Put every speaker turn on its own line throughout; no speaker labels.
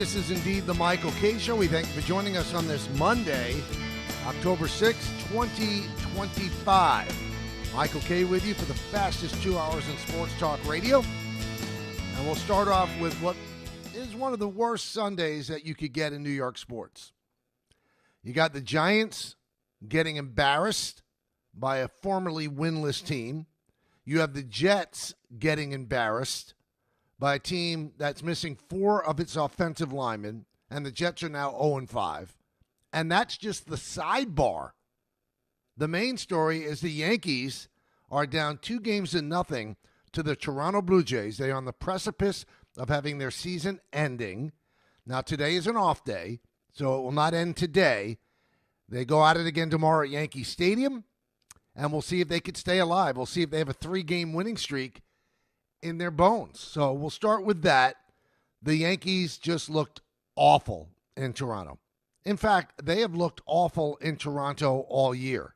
This is indeed the Michael K. Show. We thank you for joining us on this Monday, October 6, 2025. Michael K. with you for the fastest 2 hours in sports talk radio. And we'll start off with what is one of the worst Sundays that you could get in New York sports. You got the Giants getting embarrassed by a formerly winless team. You have the Jets getting embarrassed by a team that's missing 4 of its offensive linemen, and the Jets are now 0-5. And that's just the sidebar. The main story is the Yankees are down 2-0 to the Toronto Blue Jays. They are on the precipice of having their season ending. Now, today is an off day, so it will not end today. They go at it again tomorrow at Yankee Stadium, and we'll see if they could stay alive. We'll see if they have a 3-game winning streak in their bones. So we'll start with that. The Yankees just looked awful in Toronto. In fact, they have looked awful in Toronto all year.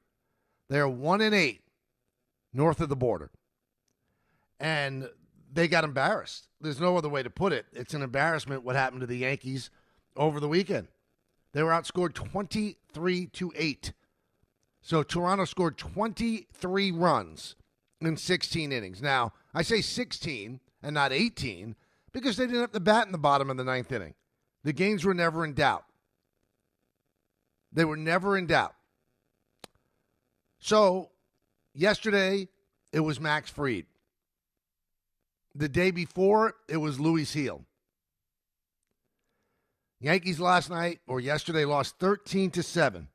They're 1-8 north of the border. And they got embarrassed. There's no other way to put it. It's an embarrassment what happened to the Yankees over the weekend. They were outscored 23-8. So Toronto scored 23 runs in 16 innings. Now, I say 16 and not 18 because they didn't have to bat in the bottom of the 9th inning. The games were never in doubt. They were never in doubt. So, yesterday, it was Max Fried. The day before, it was Luis Heel. Yankees last night, or yesterday, lost 13-7.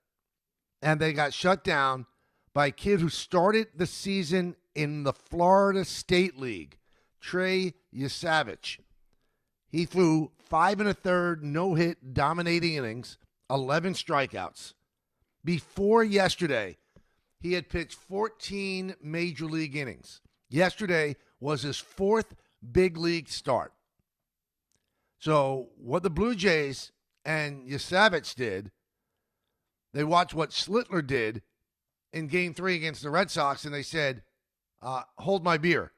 And they got shut down by a kid who started the season in the Florida State League, Trey Yesavich. He threw 5 1/3 no-hit dominating innings, 11 strikeouts. Before yesterday, he had pitched 14 major league innings. Yesterday was his 4th big league start. So what the Blue Jays and Yesavich did, they watched what Schlittler did in Game 3 against the Red Sox, and they said, hold my beer.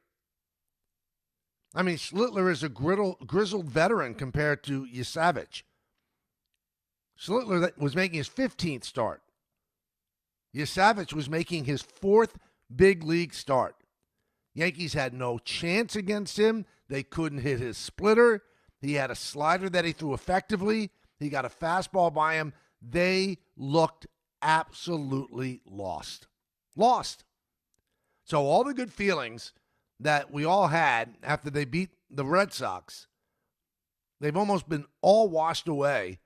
I mean, Schlittler is a grizzled veteran compared to Yesavich. Schlittler was making his 15th start. Yesavich was making his 4th big league start. Yankees had no chance against him. They couldn't hit his splitter. He had a slider that he threw effectively. He got a fastball by him. They looked absolutely lost. Lost. So all the good feelings that we all had after they beat the Red Sox, they've almost been all washed away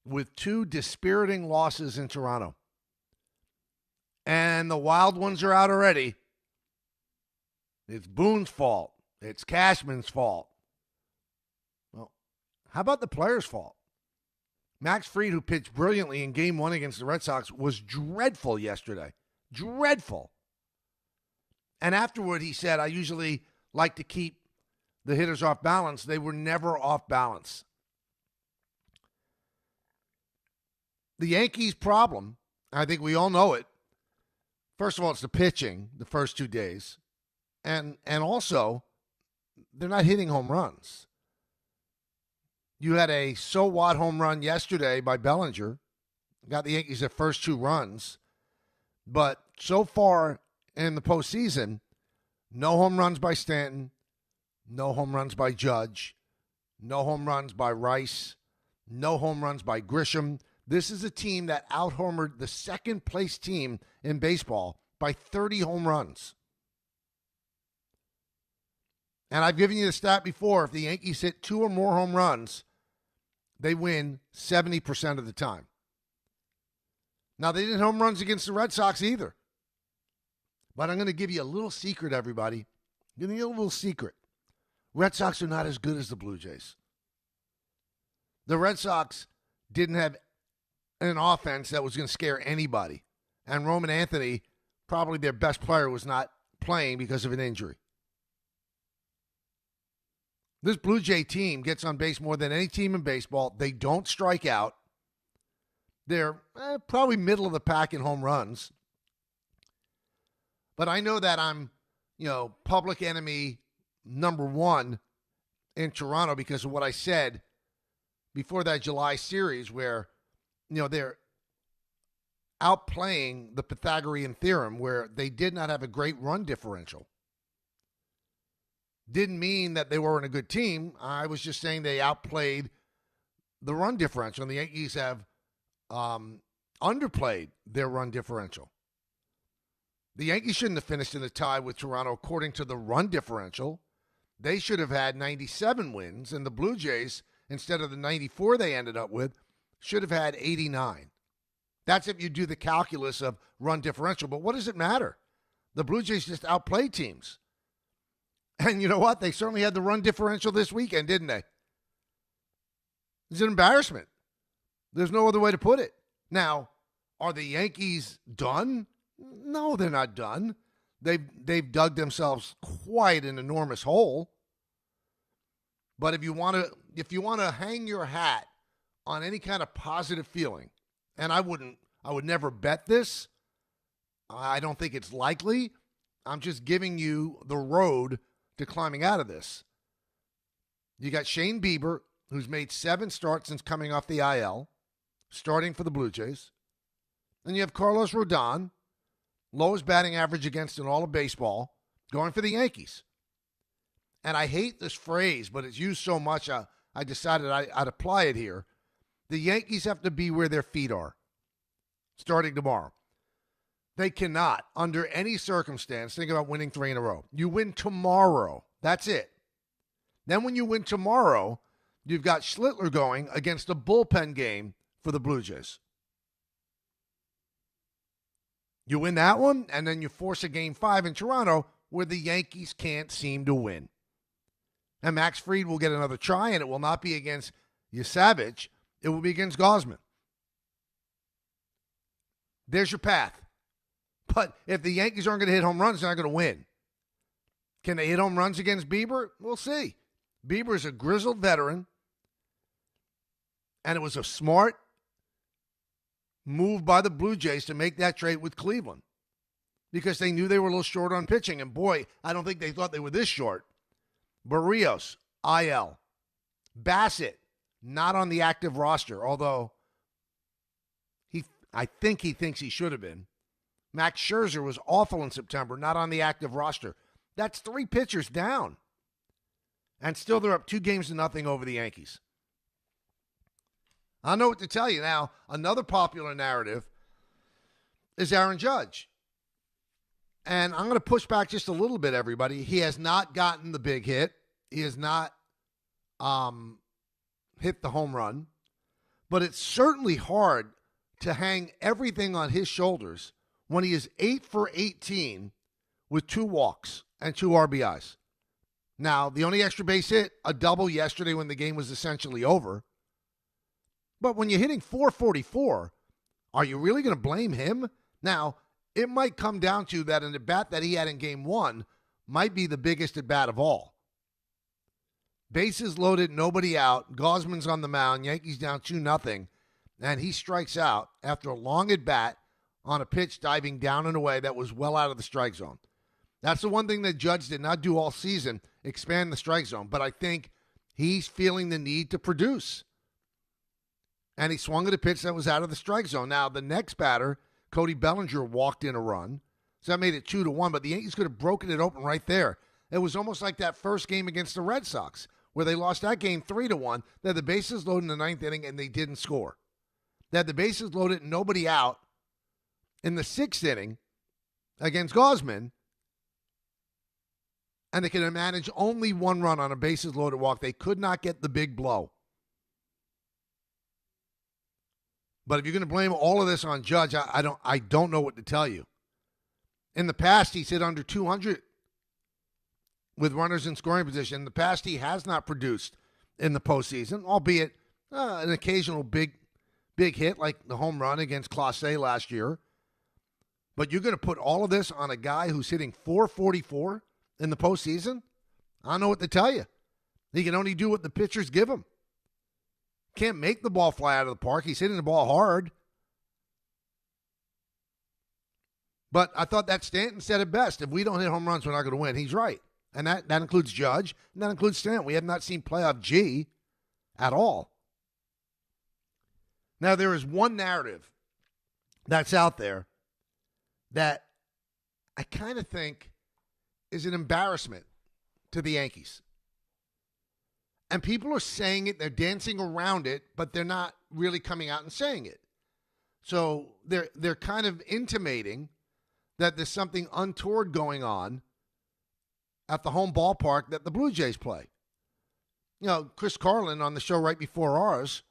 with 2 dispiriting losses in Toronto. And the wild ones are out already. It's Boone's fault. It's Cashman's fault. Well, how about the players' fault? Max Fried, who pitched brilliantly in Game 1 against the Red Sox, was dreadful yesterday. Dreadful. And afterward, he said, I usually like to keep the hitters off balance. They were never off balance. The Yankees' problem, I think we all know it. First of all, it's the pitching the first 2 days. And also, they're not hitting home runs. You had a so what home run yesterday by Bellinger. Got the Yankees their first 2 runs. But so far in the postseason, no home runs by Stanton, no home runs by Judge, no home runs by Rice, no home runs by Grisham. This is a team that out-homered the second-place team in baseball by 30 home runs. And I've given you the stat before. If the Yankees hit 2 or more home runs, they win 70% of the time. Now, they didn't home runs against the Red Sox either. But I'm going to give you a little secret, everybody. Give me a little secret. Red Sox are not as good as the Blue Jays. The Red Sox didn't have an offense that was going to scare anybody. And Roman Anthony, probably their best player, was not playing because of an injury. This Blue Jay team gets on base more than any team in baseball. They don't strike out. They're probably middle of the pack in home runs. But I know that I'm, public enemy number one in Toronto because of what I said before that July series where, they're outplaying the Pythagorean theorem where they did not have a great run differential. Didn't mean that they weren't a good team. I was just saying they outplayed the run differential, and the Yankees have underplayed their run differential. The Yankees shouldn't have finished in a tie with Toronto according to the run differential. They should have had 97 wins, and the Blue Jays, instead of the 94 they ended up with, should have had 89. That's if you do the calculus of run differential. But what does it matter? The Blue Jays just outplayed teams. And you know what? They certainly had the run differential this weekend, didn't they? It's an embarrassment. There's no other way to put it. Now, are the Yankees done? No, they're not done. They've dug themselves quite an enormous hole. But if you want to hang your hat on any kind of positive feeling, and I would never bet this. I don't think it's likely. I'm just giving you the road to climbing out of this. You got Shane Bieber, who's made 7 starts since coming off the IL, starting for the Blue Jays. Then you have Carlos Rodon, lowest batting average against in all of baseball, going for the Yankees. And I hate this phrase, but it's used so much, I decided I'd apply it here. The Yankees have to be where their feet are, starting tomorrow. They cannot, under any circumstance, think about winning 3 in a row. You win tomorrow. That's it. Then when you win tomorrow, you've got Schlittler going against a bullpen game for the Blue Jays. You win that one, and then you force a Game 5 in Toronto where the Yankees can't seem to win. And Max Fried will get another try, and it will not be against Yasavage. It will be against Gausman. There's your path. But if the Yankees aren't going to hit home runs, they're not going to win. Can they hit home runs against Bieber? We'll see. Bieber is a grizzled veteran, and it was a smart move by the Blue Jays to make that trade with Cleveland because they knew they were a little short on pitching. And boy, I don't think they thought they were this short. Barrios, IL. Bassett, not on the active roster, although I think he thinks he should have been. Max Scherzer was awful in September, not on the active roster. That's 3 pitchers down. And still they're up 2-0 over the Yankees. I don't know what to tell you. Now, another popular narrative is Aaron Judge. And I'm going to push back just a little bit, everybody. He has not gotten the big hit. He has not hit the home run. But it's certainly hard to hang everything on his shoulders when he is 8 for 18 with 2 walks and 2 RBIs. Now, the only extra base hit, a double yesterday when the game was essentially over. But when you're hitting 444, are you really going to blame him? Now, it might come down to that an at-bat that he had in Game 1 might be the biggest at-bat of all. Bases loaded, nobody out. Gausman's on the mound. Yankees down 2-0. And he strikes out after a long at-bat on a pitch diving down and away that was well out of the strike zone. That's the one thing that Judge did not do all season, expand the strike zone. But I think he's feeling the need to produce. And he swung at a pitch that was out of the strike zone. Now, the next batter, Cody Bellinger, walked in a run. So that made it 2-1. But the Yankees could have broken it open right there. It was almost like that first game against the Red Sox, where they lost that game 3-1. They had the bases loaded in the 9th inning, and they didn't score. They had the bases loaded and nobody out in the 6th inning against Gausman, and they could manage only 1 run on a bases loaded walk. They could not get the big blow. But if you're going to blame all of this on Judge, I don't know what to tell you. In the past, he's hit under 200 with runners in scoring position. In the past, he has not produced in the postseason, albeit an occasional big hit like the home run against Clase last year. But you're going to put all of this on a guy who's hitting 444 in the postseason? I don't know what to tell you. He can only do what the pitchers give him. Can't make the ball fly out of the park. He's hitting the ball hard. But I thought that Stanton said it best. If we don't hit home runs, we're not going to win. He's right. And that includes Judge, and that includes Stanton. We have not seen playoff G at all. Now, there is one narrative that's out there that I kind of think is an embarrassment to the Yankees. And people are saying it, they're dancing around it, but they're not really coming out and saying it. So they're kind of intimating that there's something untoward going on at the home ballpark that the Blue Jays play. You know, Chris Carlin on the show right before ours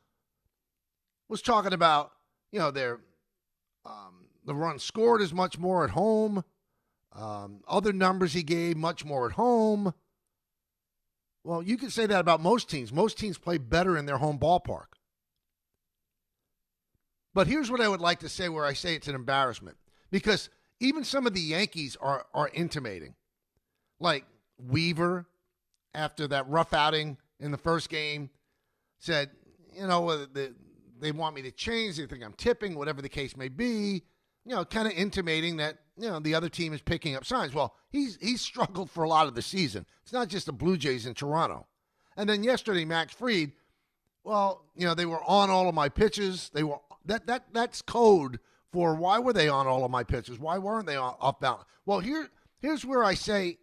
was talking about, you know, the runs scored is much more at home. Other numbers he gave, much more at home. Well, you can say that about most teams. Most teams play better in their home ballpark. But here's what I would like to say where I say it's an embarrassment. Because even some of the Yankees are intimating. Like Weaver, after that rough outing in the first game, said, you know, they want me to change. They think I'm tipping, whatever the case may be. You know, kind of intimating that, you know, the other team is picking up signs. Well, he's struggled for a lot of the season. It's not just the Blue Jays in Toronto. And then yesterday, Max Fried, well, you know, they were on all of my pitches. They were that's code for why were they on all of my pitches? Why weren't they off balance? Well, here's where I say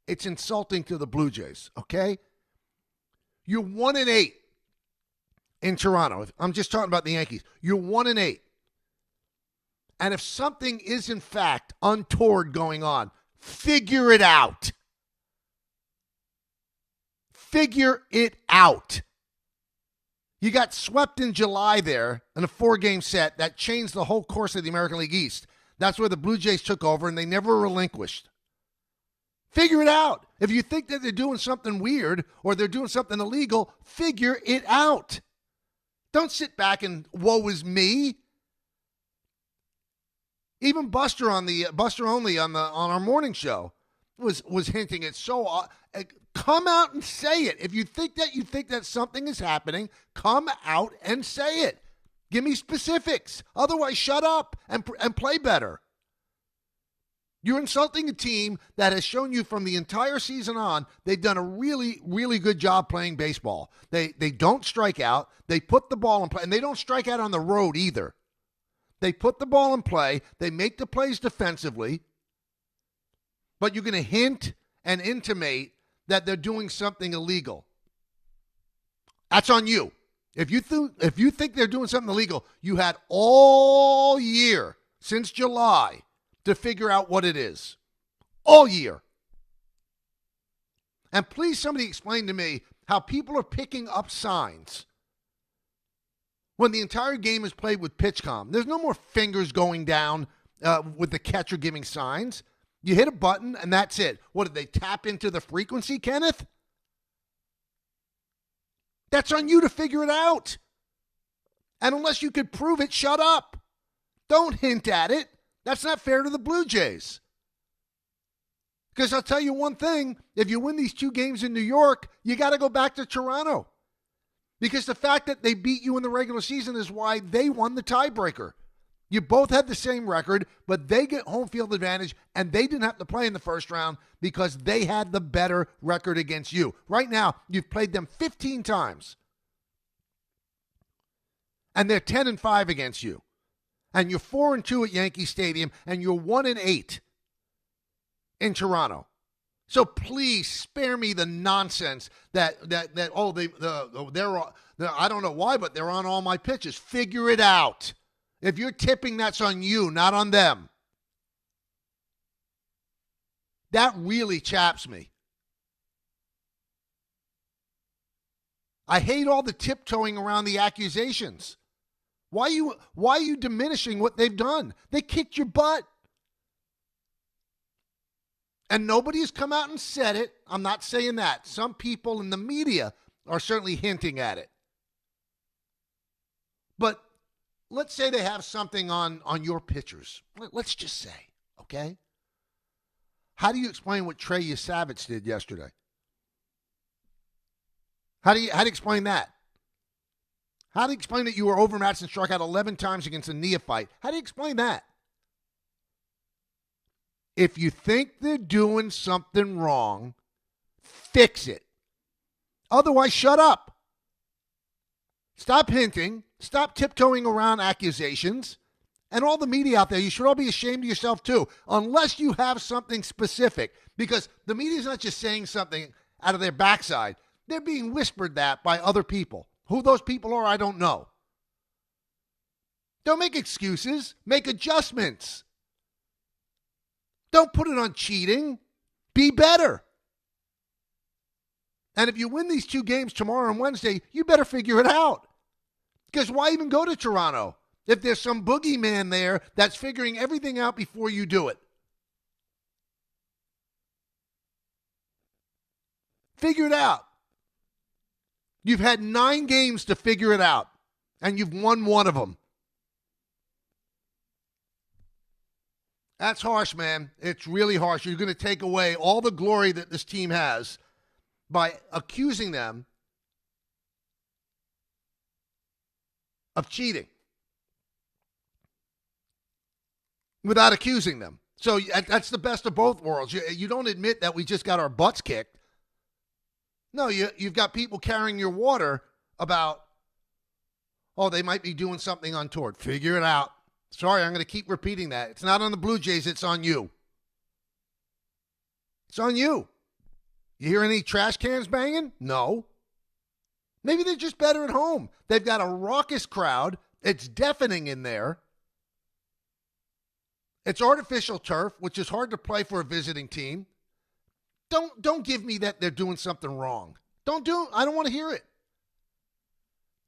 it's insulting to the Blue Jays, okay? You're 1-8 in Toronto. I'm just talking about the Yankees. You're 1-8. And if something is, in fact, untoward going on, figure it out. Figure it out. You got swept in July there in a 4-game set that changed the whole course of the American League East. That's where the Blue Jays took over, and they never relinquished. Figure it out. If you think that they're doing something weird or they're doing something illegal, figure it out. Don't sit back and woe is me. Even Buster Only on our morning show was hinting it. So come out and say it. If you think that something is happening, come out and say it. Give me specifics. Otherwise, shut up and play better. You're insulting a team that has shown you from the entire season on they've done a really, really good job playing baseball. They don't strike out. They put the ball in play, and they don't strike out on the road either. They put the ball in play. They make the plays defensively. But you're going to hint and intimate that they're doing something illegal. That's on you. If you think they're doing something illegal, you had all year since July to figure out what it is. All year. And please somebody explain to me how people are picking up signs when the entire game is played with pitch comm. There's no more fingers going down with the catcher giving signs. You hit a button, and that's it. What, did they tap into the frequency, Kenneth? That's on you to figure it out. And unless you could prove it, shut up. Don't hint at it. That's not fair to the Blue Jays. Because I'll tell you one thing, if you win these 2 games in New York, you got to go back to Toronto. Because the fact that they beat you in the regular season is why they won the tiebreaker. You both had the same record, but they get home field advantage, and they didn't have to play in the first round because they had the better record against you. Right now, you've played them 15 times. And they're 10-5 against you. And you're 4-2 at Yankee Stadium, and you're 1-8 in Toronto. So please spare me the nonsense that they're I don't know why, but they're on all my pitches. Figure it out. If you're tipping, that's on you, not on them. That really chaps me. I hate all the tiptoeing around the accusations. Why are you diminishing what they've done? They kicked your butt. And nobody has come out and said it. I'm not saying that. Some people in the media are certainly hinting at it. But let's say they have something on your pitchers. Let's just say, okay? How do you explain what Trey Yesavitz did yesterday? How do you explain that? How do you explain that you were overmatched and struck out 11 times against a neophyte? How do you explain that? If you think they're doing something wrong, fix it. Otherwise, shut up. Stop hinting. Stop tiptoeing around accusations. And all the media out there, you should all be ashamed of yourself too, unless you have something specific. Because the media is not just saying something out of their backside. They're being whispered that by other people. Who those people are, I don't know. Don't make excuses. Make adjustments. Don't put it on cheating. Be better. And if you win these 2 games tomorrow and Wednesday, you better figure it out. Because why even go to Toronto if there's some boogeyman there that's figuring everything out before you do it? Figure it out. You've had 9 games to figure it out, and you've won one of them. That's harsh, man. It's really harsh. You're going to take away all the glory that this team has by accusing them of cheating without accusing them. So that's the best of both worlds. You don't admit that we just got our butts kicked. No, you've got people carrying your water about, oh, they might be doing something untoward. Figure it out. Sorry, I'm going to keep repeating that. It's not on the Blue Jays. It's on you. It's on you. You hear any trash cans banging? No. Maybe they're just better at home. They've got a raucous crowd. It's deafening in there. It's artificial turf, which is hard to play for a visiting team. Don't give me that they're doing something wrong. I don't want to hear it.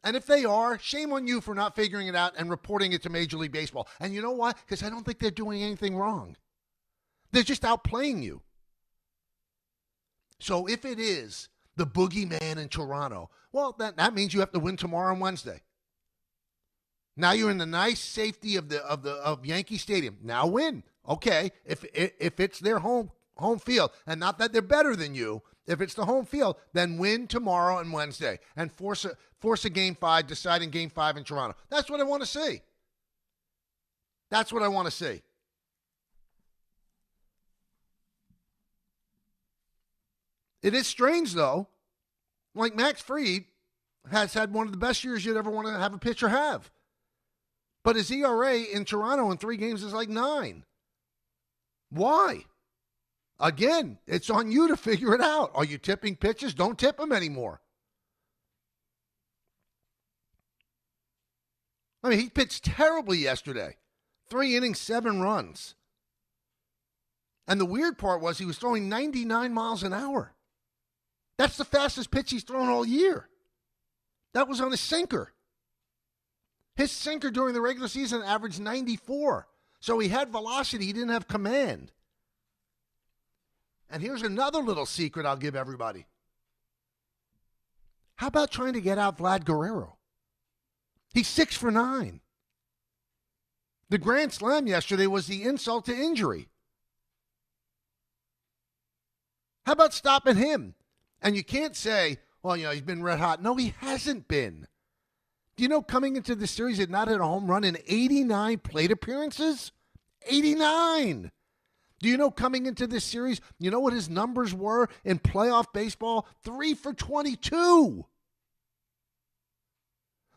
And if they are, shame on you for not figuring it out and reporting it to Major League Baseball. And you know why? Because I don't think they're doing anything wrong. They're just outplaying you. So if it is the boogeyman in Toronto, well, that means you have to win tomorrow and Wednesday. Now you're in the nice safety of Yankee Stadium. Now win. Okay, if it's their home field, and not that they're better than you, if it's the home field, then win tomorrow and Wednesday and force a Game 5, deciding Game 5 in Toronto. That's what I want to see. That's what I want to see. It is strange, though. Like Max Fried has had one of the best years you'd ever want to have a pitcher have. But his ERA in Toronto in 3 games is like 9. Why? Again, it's on you to figure it out. Are you tipping pitches? Don't tip them anymore. I mean, he pitched terribly yesterday. 3 innings, 7 runs. And the weird part was he was throwing 99 miles an hour. That's the fastest pitch he's thrown all year. That was on a sinker. His sinker during the regular season averaged 94. So he had velocity. He didn't have command. And here's another little secret I'll give everybody. How about trying to get out Vlad Guerrero? He's 6 for 9. The grand slam yesterday was the insult to injury. How about stopping him? And you can't say, well, he's been red hot. No, he hasn't been. Do you know coming into this series, he had not hit a home run in 89 plate appearances? 89! Do you know coming into this series, you know what his numbers were in playoff baseball? 3 for 22.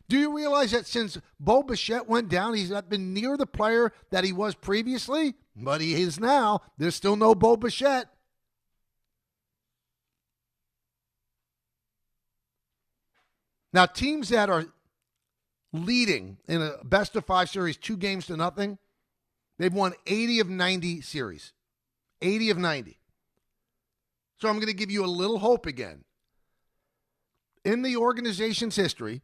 Do you realize that since Bo Bichette went down, he's not been near the player that he was previously? But he is now. There's still no Bo Bichette. Now, teams that are leading in a best-of-5 series 2 games to nothing, they've won 80 of 90 series. 80 of 90. So I'm going to give you a little hope again. In the organization's history,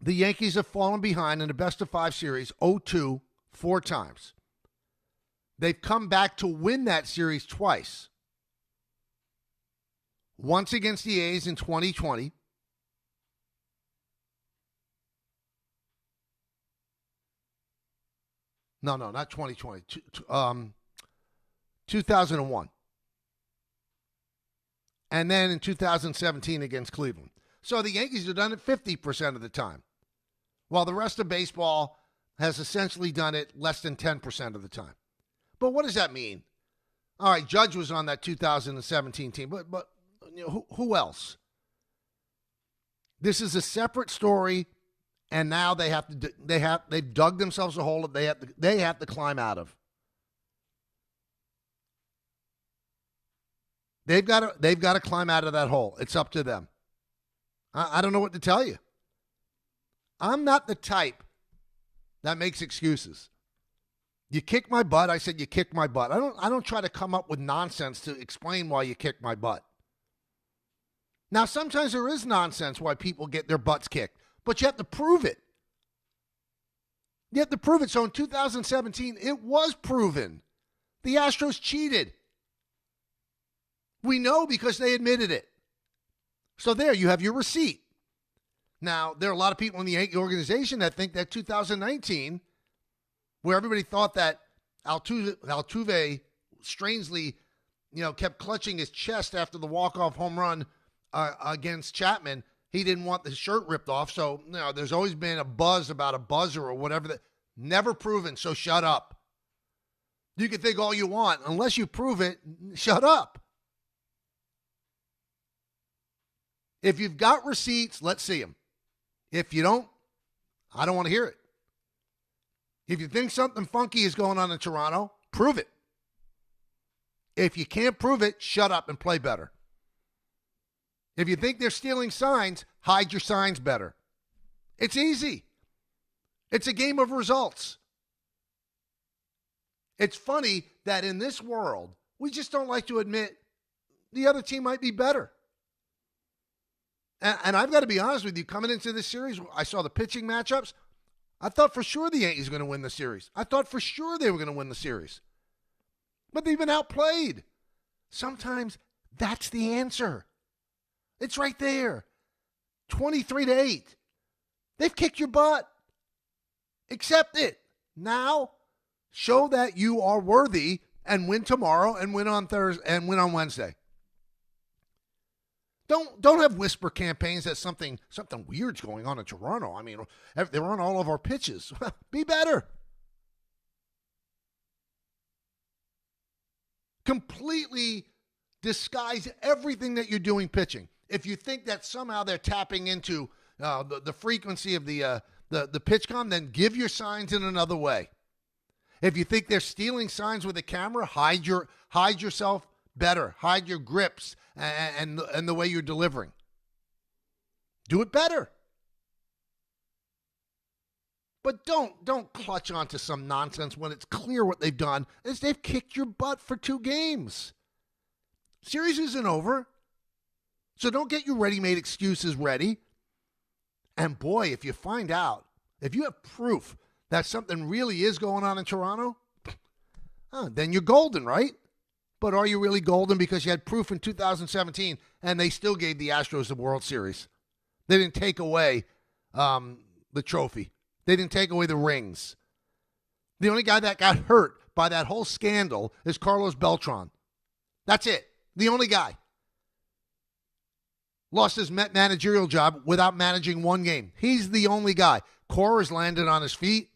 the Yankees have fallen behind in a best-of-5 series 0-2 4 times. They've come back to win that series twice. Once against the A's in 2020. No, not 2020. 2001. And then in 2017 against Cleveland. So the Yankees have done it 50% of the time, while the rest of baseball has essentially done it less than 10% of the time. But what does that mean? All right, Judge was on that 2017 team, but who else? This is a separate story and now they've dug themselves a hole that they have to climb out of. They've got to climb out of that hole. It's up to them. I don't know what to tell you. I'm not the type that makes excuses. You kick my butt. I said you kicked my butt. I don't try to come up with nonsense to explain why you kicked my butt. Now, sometimes there is nonsense why people get their butts kicked, but you have to prove it. You have to prove it. So in 2017, it was proven. The Astros cheated. We know because they admitted it. So there, you have your receipt. Now, there are a lot of people in the Yankee organization that think that 2019, where everybody thought that Altuve strangely, kept clutching his chest after the walk-off home run against Chapman, he didn't want the shirt ripped off. So, there's always been a buzz about a buzzer or whatever. That never proven, so shut up. You can think all you want. Unless you prove it, shut up. If you've got receipts, let's see them. If you don't, I don't want to hear it. If you think something funky is going on in Toronto, prove it. If you can't prove it, shut up and play better. If you think they're stealing signs, hide your signs better. It's easy. It's a game of results. It's funny that in this world, we just don't like to admit the other team might be better. And I've got to be honest with you, coming into this series, I saw the pitching matchups. I thought for sure the Yankees were going to win the series. I thought for sure they were going to win the series. But they've been outplayed. Sometimes that's the answer. It's right there. 23-8. They've kicked your butt. Accept it. Now, show that you are worthy and win tomorrow and win on Thursday and win on Wednesday. Don't have whisper campaigns that something weird's going on in Toronto. I mean, they're on all of our pitches. Be better. Completely disguise everything that you're doing pitching. If you think that somehow they're tapping into the frequency of the pitch-com, then give your signs in another way. If you think they're stealing signs with a camera, hide yourself better. Hide your grips and the way you're delivering. Do it better. But don't clutch onto some nonsense when it's clear what they've done is they've kicked your butt for 2 games. Series isn't over. So don't get your ready-made excuses ready. And boy, if you find out, if you have proof that something really is going on in Toronto, then you're golden, right? But are you really golden because you had proof in 2017 and they still gave the Astros the World Series? They didn't take away the trophy. They didn't take away the rings. The only guy that got hurt by that whole scandal is Carlos Beltran. That's it. The only guy. Lost his managerial job without managing 1 game. He's the only guy. Cora's landed on his feet.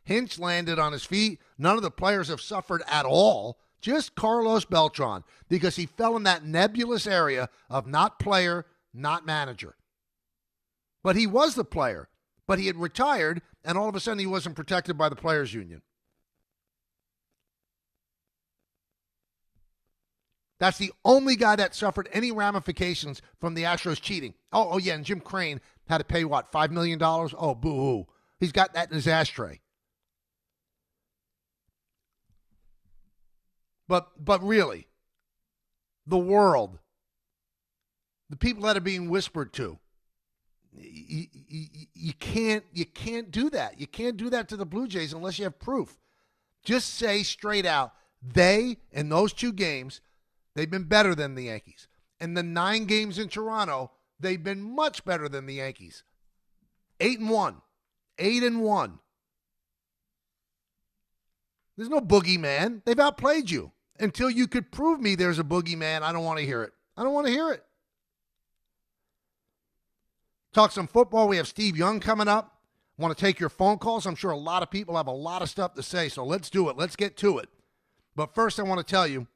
Hinch landed on his feet. None of the players have suffered at all. Just Carlos Beltran, because he fell in that nebulous area of not player, not manager. But he was the player. But he had retired, and all of a sudden he wasn't protected by the players' union. That's the only guy that suffered any ramifications from the Astros cheating. Oh yeah, and Jim Crane had to pay, what, $5 million? Oh, boo-hoo. He's got that in his ashtray. But really, the world, the people that are being whispered to, you can't do that. You can't do that to the Blue Jays unless you have proof. Just say straight out, they, in those 2 games, they've been better than the Yankees. In the 9 games in Toronto, they've been much better than the Yankees. 8-1. 8-1. There's no boogeyman. They've outplayed you. Until you could prove me there's a boogeyman, I don't want to hear it. I don't want to hear it. Talk some football. We have Steve Young coming up. I want to take your phone calls. I'm sure a lot of people have a lot of stuff to say, so let's do it. Let's get to it. But first, I want to tell you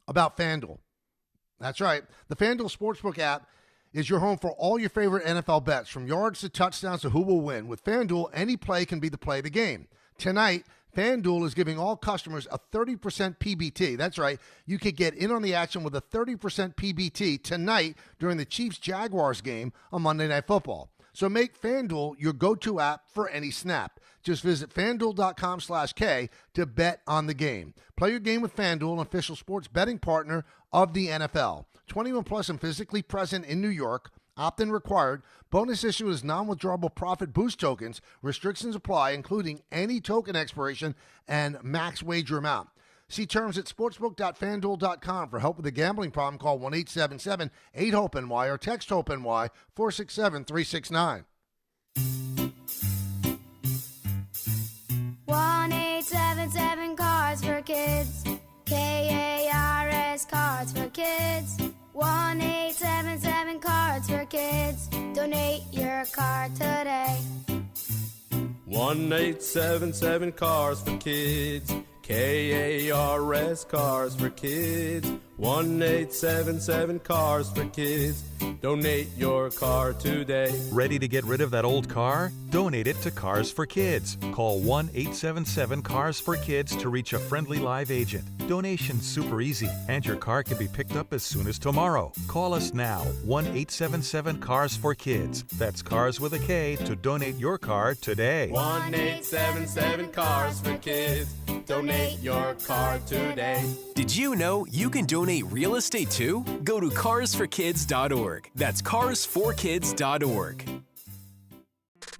about FanDuel. That's right. The FanDuel Sportsbook app is your home for all your favorite NFL bets, from yards to touchdowns to who will win. With FanDuel, any play can be the play of the game. Tonight, FanDuel is giving all customers a 30% PBT. That's right. You could get in on the action with a 30% PBT tonight during the Chiefs-Jaguars game on Monday Night Football. So make FanDuel your go-to app for any snap. Just visit FanDuel.com/K to bet on the game. Play your game with FanDuel, an official sports betting partner of the NFL. 21 plus and physically present in New York. Opt-in required. Bonus issue is non-withdrawable profit boost tokens. Restrictions apply, including any token expiration and max wager amount. See terms at sportsbook.fanduel.com. For help with a gambling problem, call 1-877-8-HOPE-NY or text HOPE-NY 467-369.
1-877 Cards for Kids. KARS Cards for Kids. 1-877 Cards for Kids. Donate your card today.
1-877 Cars for Kids. KARS Cars for Kids. 1-877 Cars for Kids. Donate your car today.
Ready to get rid of that old car? Donate it to Cars for Kids. Call 1-877-CARS-FOR-KIDS to reach a friendly live agent. Donation's super easy, and your car can be picked up as soon as tomorrow. Call us now, 1-877-CARS-FOR-KIDS. That's Cars with a K to donate your car today.
1-877 Cars for Kids. Donate your car today.
Did you know you can donate real estate too? Go to carsforkids.org. That's carsforkids.org.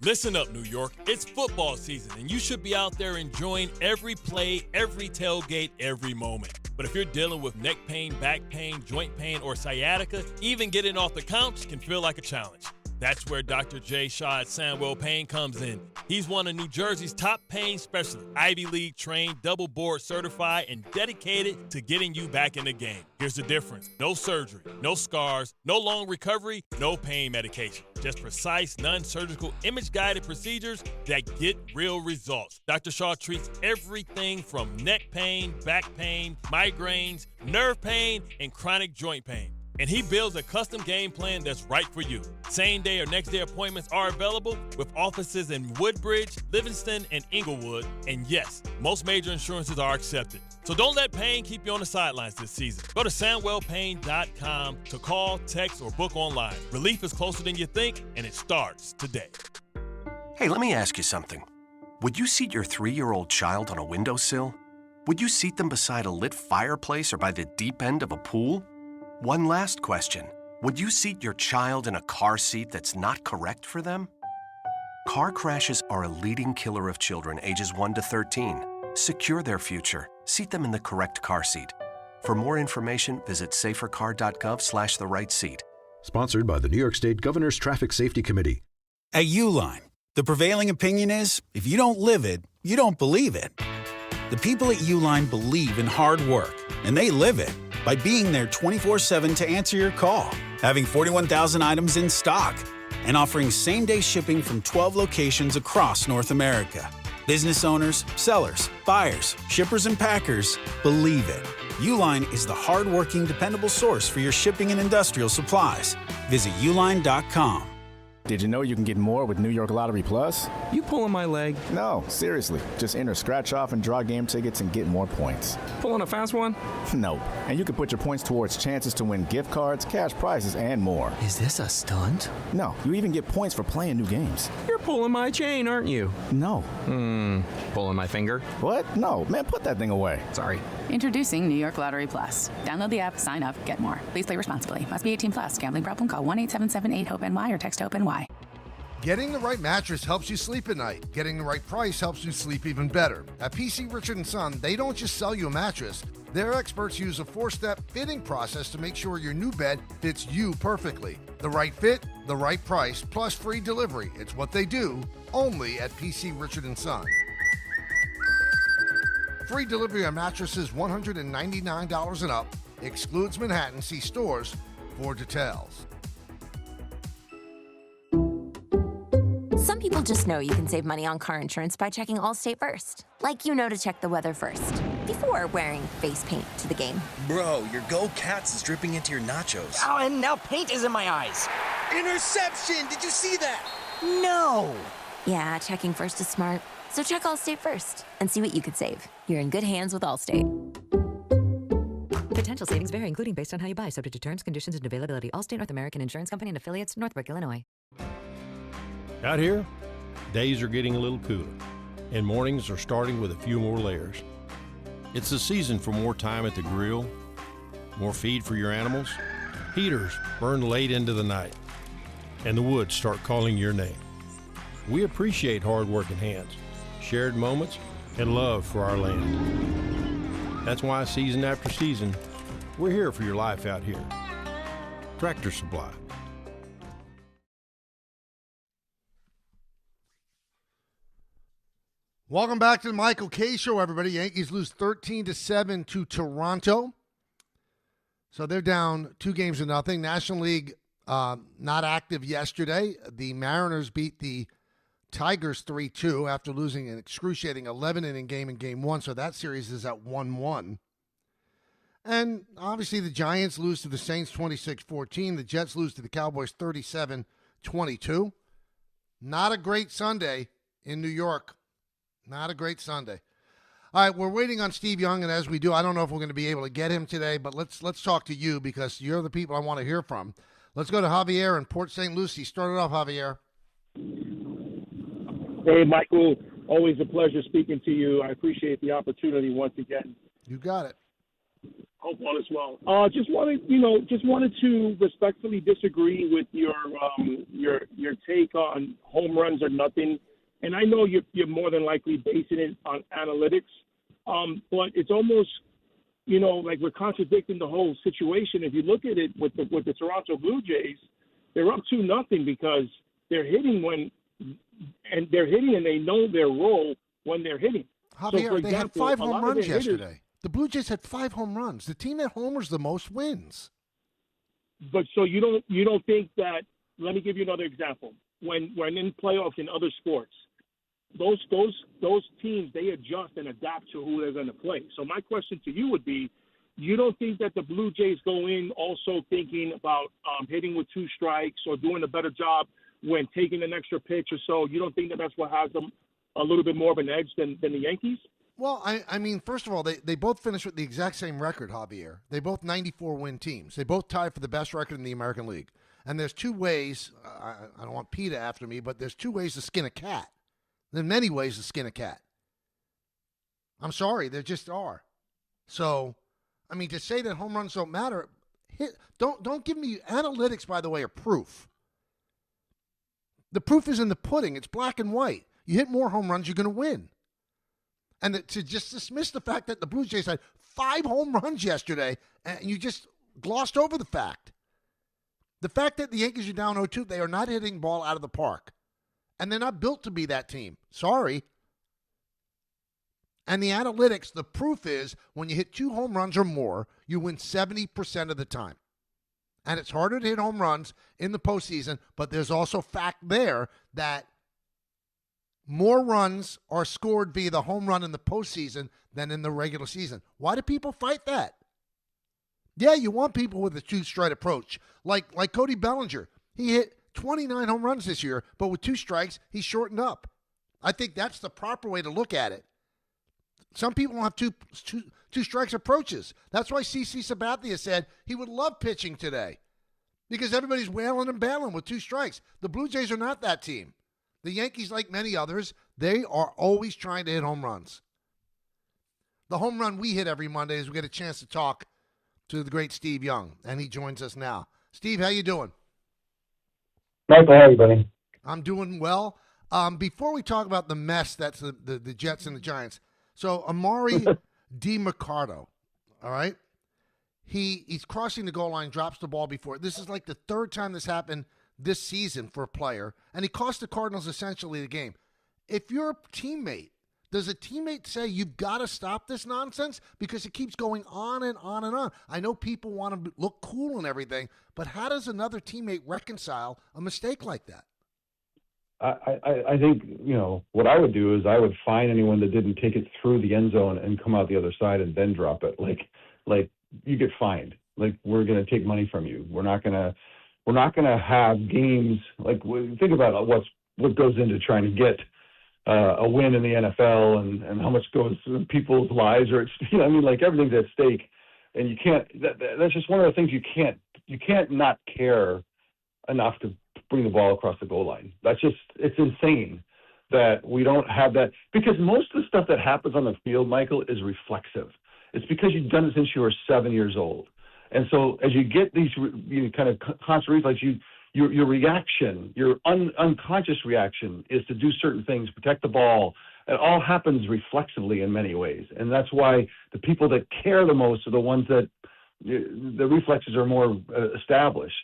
Listen up, New York. It's football season, and you should be out there enjoying every play, every tailgate, every moment. But if you're dealing with neck pain, back pain, joint pain, or sciatica, even getting off the couch can feel like a challenge. That's where Dr. Jay Shaw at Sandwell Pain comes in. He's one of New Jersey's top pain specialists, Ivy League trained, double board certified, and dedicated to getting you back in the game. Here's the difference. No surgery, no scars, no long recovery, no pain medication. Just precise, non-surgical, image-guided procedures that get real results. Dr. Shaw treats everything from neck pain, back pain, migraines, nerve pain, and chronic joint pain. And he builds a custom game plan that's right for you. Same day or next day appointments are available with offices in Woodbridge, Livingston, and Inglewood. And yes, most major insurances are accepted. So don't let pain keep you on the sidelines this season. Go to SandwellPain.com to call, text, or book online. Relief is closer than you think, and it starts today.
Hey, let me ask you something. Would you seat your 3-year-old child on a windowsill? Would you seat them beside a lit fireplace or by the deep end of a pool? One last question. Would you seat your child in a car seat that's not correct for them? Car crashes are a leading killer of children ages 1 to 13. Secure their future. Seat them in the correct car seat. For more information, visit safercar.gov/the-right-seat.
Sponsored by the New York State Governor's Traffic Safety Committee.
At Uline, the prevailing opinion is, if you don't live it, you don't believe it. The people at Uline believe in hard work, and they live it by being there 24/7 to answer your call, having 41,000 items in stock, and offering same-day shipping from 12 locations across North America. Business owners, sellers, buyers, shippers, and packers believe it. Uline is the hard-working, dependable source for your shipping and industrial supplies. Visit uline.com.
Did you know you can get more with New York Lottery Plus?
You pulling my leg?
No, seriously. Just enter scratch off and draw game tickets and get more points.
Pulling a fast one?
Nope. And you can put your points towards chances to win gift cards, cash prizes, and more.
Is this a stunt?
No, you even get points for playing new games.
You're pulling my chain, aren't you?
No.
Pulling my finger?
What? No, man, put that thing away.
Sorry.
Introducing New York Lottery Plus. Download the app, sign up, get more. Please play responsibly. Must be 18 plus. Gambling problem? Call 1-877-8-HOPE-NY or text HOPE-NY.
Getting the right mattress helps you sleep at night. Getting the right price helps you sleep even better. At PC Richard & Son, they don't just sell you a mattress. Their experts use a 4-step fitting process to make sure your new bed fits you perfectly. The right fit, the right price, plus free delivery. It's what they do, only at PC Richard & Son. Free delivery on mattresses $199 and up. Excludes Manhattan. See stores for details.
Some people just know you can save money on car insurance by checking Allstate first. Like you know to check the weather first. before wearing face paint to the game.
Bro, your Go Cats is dripping into your nachos.
Oh, and now paint is in my eyes.
Interception! Did you see that?
No!
Yeah, checking first is smart. So check Allstate first and see what you could save. You're in good hands with Allstate.
Potential savings vary, including based on how you buy, subject to terms, conditions, and availability. Allstate North American Insurance Company and affiliates, Northbrook, Illinois.
Out here, days are getting a little cooler, and mornings are starting with a few more layers. It's the season for more time at the grill, more feed for your animals. Heaters burn late into the night, and the woods start calling your name. We appreciate hard-working hands, shared moments, and love for our land. That's why season after season, we're here for your life out here. Tractor Supply.
Welcome back to the Michael K. Show, everybody. Yankees lose 13-7 to Toronto. So they're down 2-0. National League not active yesterday. The Mariners beat the Tigers 3-2 after losing an excruciating 11-inning game in Game 1. So that series is at 1-1. And obviously the Giants lose to the Saints 26-14. The Jets lose to the Cowboys 37-22. Not a great Sunday in New York. Not a great Sunday. All right, we're waiting on Steve Young, and as we do, I don't know if we're going to be able to get him today, but let's talk to you because you're the people I want to hear from. Let's go to Javier in Port St. Lucie. Start it off, Javier.
Hey, Michael. Always a pleasure speaking to you. I appreciate the opportunity once again.
You got it.
Hope all is well. Just wanted to respectfully disagree with your take on home runs or nothing. And I know you're more than likely basing it on analytics, but it's almost, like we're contradicting the whole situation. If you look at it with the Toronto Blue Jays, they're up 2-0 because they're hitting and they know their role when they're hitting.
Javier,
so for
they had
example,
5 home runs yesterday.
Hitters,
the Blue Jays had 5 home runs. The team that homers the most wins.
But so you don't think that? Let me give you another example. When in playoffs in other sports, those teams, they adjust and adapt to who they're going to play. So my question to you would be, you don't think that the Blue Jays go in also thinking about hitting with 2 strikes or doing a better job when taking an extra pitch or so? You don't think that that's what has them a little bit more of an edge than the Yankees?
Well, I mean, first of all, they both finished with the exact same record, Javier. They both 94-win teams. They both tied for the best record in the American League. And there's 2 ways, I don't want PETA after me, but there's 2 ways to skin a cat. There are many ways to skin a cat. I'm sorry, there just are. So, I mean, to say that home runs don't matter, don't give me analytics, by the way, are proof. The proof is in the pudding. It's black and white. You hit more home runs, you're going to win. And to just dismiss the fact that the Blue Jays had 5 home runs yesterday, and you just glossed over the fact. The fact that the Yankees are down 0-2, they are not hitting ball out of the park. And they're not built to be that team. Sorry. And the analytics, the proof is when you hit 2 home runs or more, you win 70% of the time. And it's harder to hit home runs in the postseason, but there's also fact there that more runs are scored via the home run in the postseason than in the regular season. Why do people fight that? Yeah, you want people with a 2-strike approach. Like Cody Bellinger. He hit 29 home runs this year, but with 2 strikes, he shortened up. I think that's the proper way to look at it. Some people don't have two strikes approaches. That's why CC Sabathia said he would love pitching today because everybody's wailing and bailing with 2 strikes. The Blue Jays are not that team. The Yankees, like many others, they are always trying to hit home runs. The home run we hit every Monday is we get a chance to talk to the great Steve Young, and he joins us now. Steve, how you doing?
Michael, how are you, buddy?
I'm doing well. Before we talk about the mess that's the Jets and the Giants, so Amari DiMercato, all right? He's crossing the goal line, drops the ball before. This is like the 3rd time this happened this season for a player, and he cost the Cardinals essentially the game. If you're a teammate, does a teammate say you've got to stop this nonsense because it keeps going on and on and on? I know people want to look cool and everything, but how does another teammate reconcile a mistake like that?
I think, what I would do is I would fine anyone that didn't take it through the end zone and come out the other side and then drop it. Like you get fined. Like, we're going to take money from you. We're not going to have games. Like, think about what goes into trying to get a win in the NFL and how much goes in people's lives, or like everything's at stake, and you can't. That's just one of the things you can't not care enough to bring the ball across the goal line. It's insane that we don't have that, because most of the stuff that happens on the field, Michael, is reflexive. It's because you've done it since you were 7 years old. And so as you get these kind of constant reflexes, your reaction, your unconscious reaction is to do certain things, protect the ball. It all happens reflexively in many ways. And that's why the people that care the most are the ones that the reflexes are more established.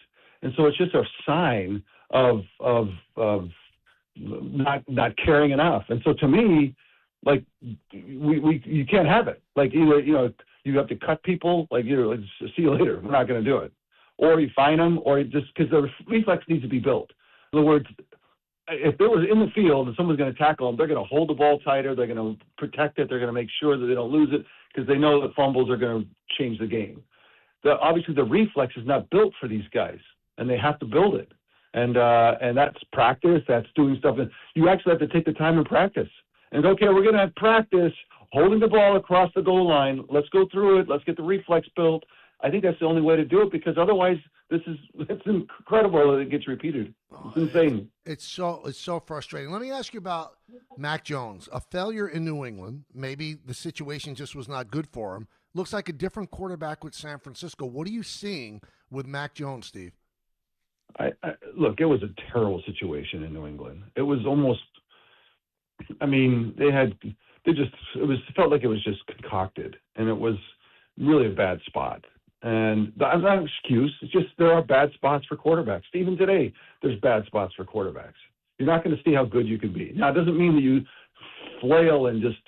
And so it's just a sign of not caring enough. And so to me, like, you can't have it. Like, either you have to cut people. Like, see you later. We're not going to do it. Or you fine them, or just because the reflex needs to be built. In other words, if they were in the field and someone's going to tackle them, they're going to hold the ball tighter. They're going to protect it. They're going to make sure that they don't lose it, because they know that fumbles are going to change the game. Obviously, the reflex is not built for these guys, and they have to build it. And that's practice. That's doing stuff. And you actually have to take the time and practice. And okay, we're going to have practice holding the ball across the goal line. Let's go through it. Let's get the reflex built. I think that's the only way to do it, because otherwise it's incredible that it gets repeated. It's insane.
It's so frustrating. Let me ask you about Mac Jones, a failure in New England. Maybe the situation just was not good for him. Looks like a different quarterback with San Francisco. What are you seeing with Mac Jones, Steve?
Look, it was a terrible situation in New England. It was almost, it felt like it was just concocted, and it was really a bad spot. And that's not an excuse. It's just there are bad spots for quarterbacks. Even today, there's bad spots for quarterbacks. You're not going to see how good you can be. Now, it doesn't mean that you flail and just,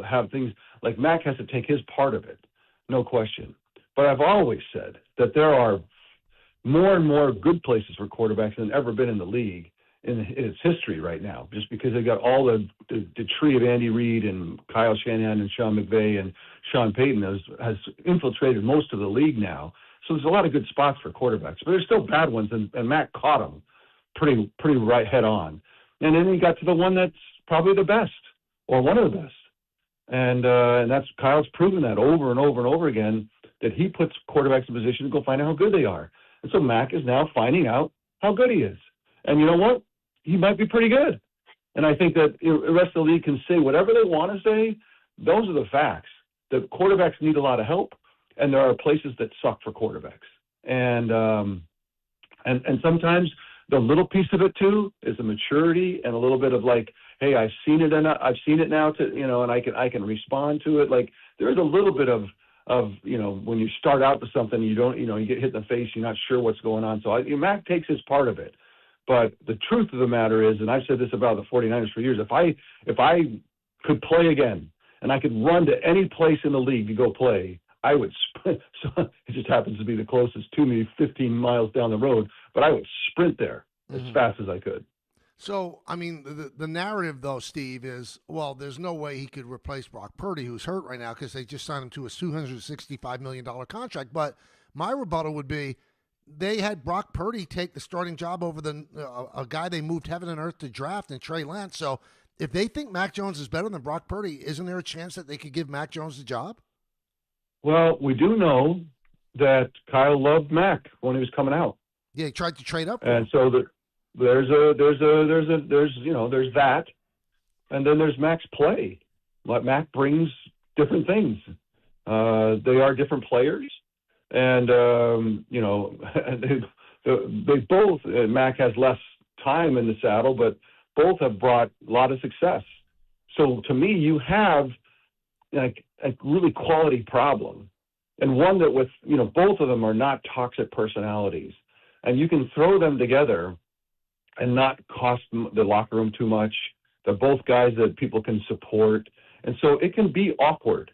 have things like Mac has to take his part of it, no question. But I've always said that there are more and more good places for quarterbacks than ever been in the league in its history right now, just because they got all the tree of Andy Reid and Kyle Shanahan and Sean McVay and Sean Payton has infiltrated most of the league now. So there's a lot of good spots for quarterbacks, but there's still bad ones, and Matt caught them pretty right head on. And then he got to the one that's probably the best, or one of the best. And that's Kyle's proven that over and over and over again, that he puts quarterbacks in position to go find out how good they are. And so Mac is now finding out how good he is. And you know what? He might be pretty good. And I think that the rest of the league can say whatever they want to say. Those are the facts. The quarterbacks need a lot of help, and there are places that suck for quarterbacks. And sometimes the little piece of it too is the maturity and a little bit of like, hey, I've seen it now and I can respond to it. Like, there's a little bit of when you start out with something, you get hit in the face, you're not sure what's going on. So Mac takes his part of it. But the truth of the matter is, and I've said this about the 49ers for years, if I could play again and I could run to any place in the league to go play, I would sprint. So it just happens to be the closest to me, 15 miles down the road, but I would sprint there as fast as I could.
So, I mean, the narrative, though, Steve, is, well, there's no way he could replace Brock Purdy, who's hurt right now, because they just signed him to a $265 million contract. But my rebuttal would be, they had Brock Purdy take the starting job over a guy they moved heaven and earth to draft in Trey Lance. So if they think Mac Jones is better than Brock Purdy, isn't there a chance that they could give Mac Jones the job?
Well, we do know that Kyle loved Mac when he was coming out.
Yeah, he tried to trade up.
And so there's that, and then there's Mac's play. Mac brings different things. They are different players, and they both. Mac has less time in the saddle, but both have brought a lot of success. So to me, you have like a really quality problem, and one that with both of them are not toxic personalities, and you can throw them together and not cost the locker room too much. They're both guys that people can support. And so it can be awkward,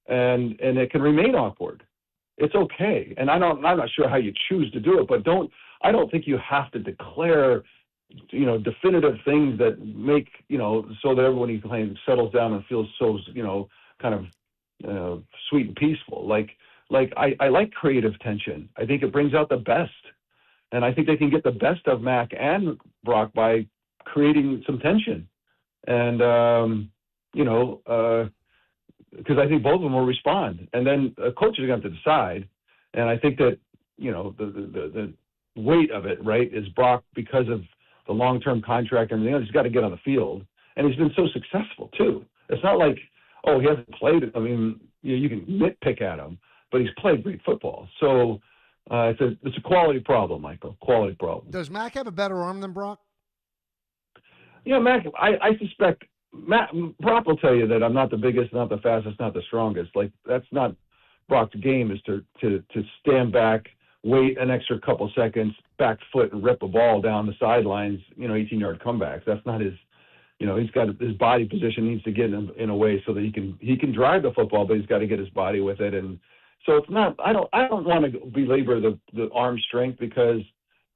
and it can remain awkward. It's okay. And I'm not sure how you choose to do it, but I don't think you have to declare definitive things that make, so that everyone he claims settles down and feels so, kind of sweet and peaceful. I like creative tension. I think it brings out the best. And I think they can get the best of Mac and Brock by creating some tension. And, because I think both of them will respond. And then coaches are going to have to decide. And I think that, the weight of it, right, is Brock because of the long-term contract and everything else. He's got to get on the field. And he's been so successful, too. It's not like, oh, he hasn't played. I mean, you can nitpick at him, but he's played great football. So it's a quality problem, Michael, quality problem.
Does Mac have a better arm than Brock?
Yeah, Mac, I suspect Brock will tell you that I'm not the biggest, not the fastest, not the strongest. That's not Brock's game, is to stand back, wait an extra couple seconds, back foot, and rip a ball down the sidelines, 18-yard comebacks. That's not his, he's got his body position needs to get in a way so that he can drive the football, but he's got to get his body with it. And so it's not, I don't want to belabor the arm strength, because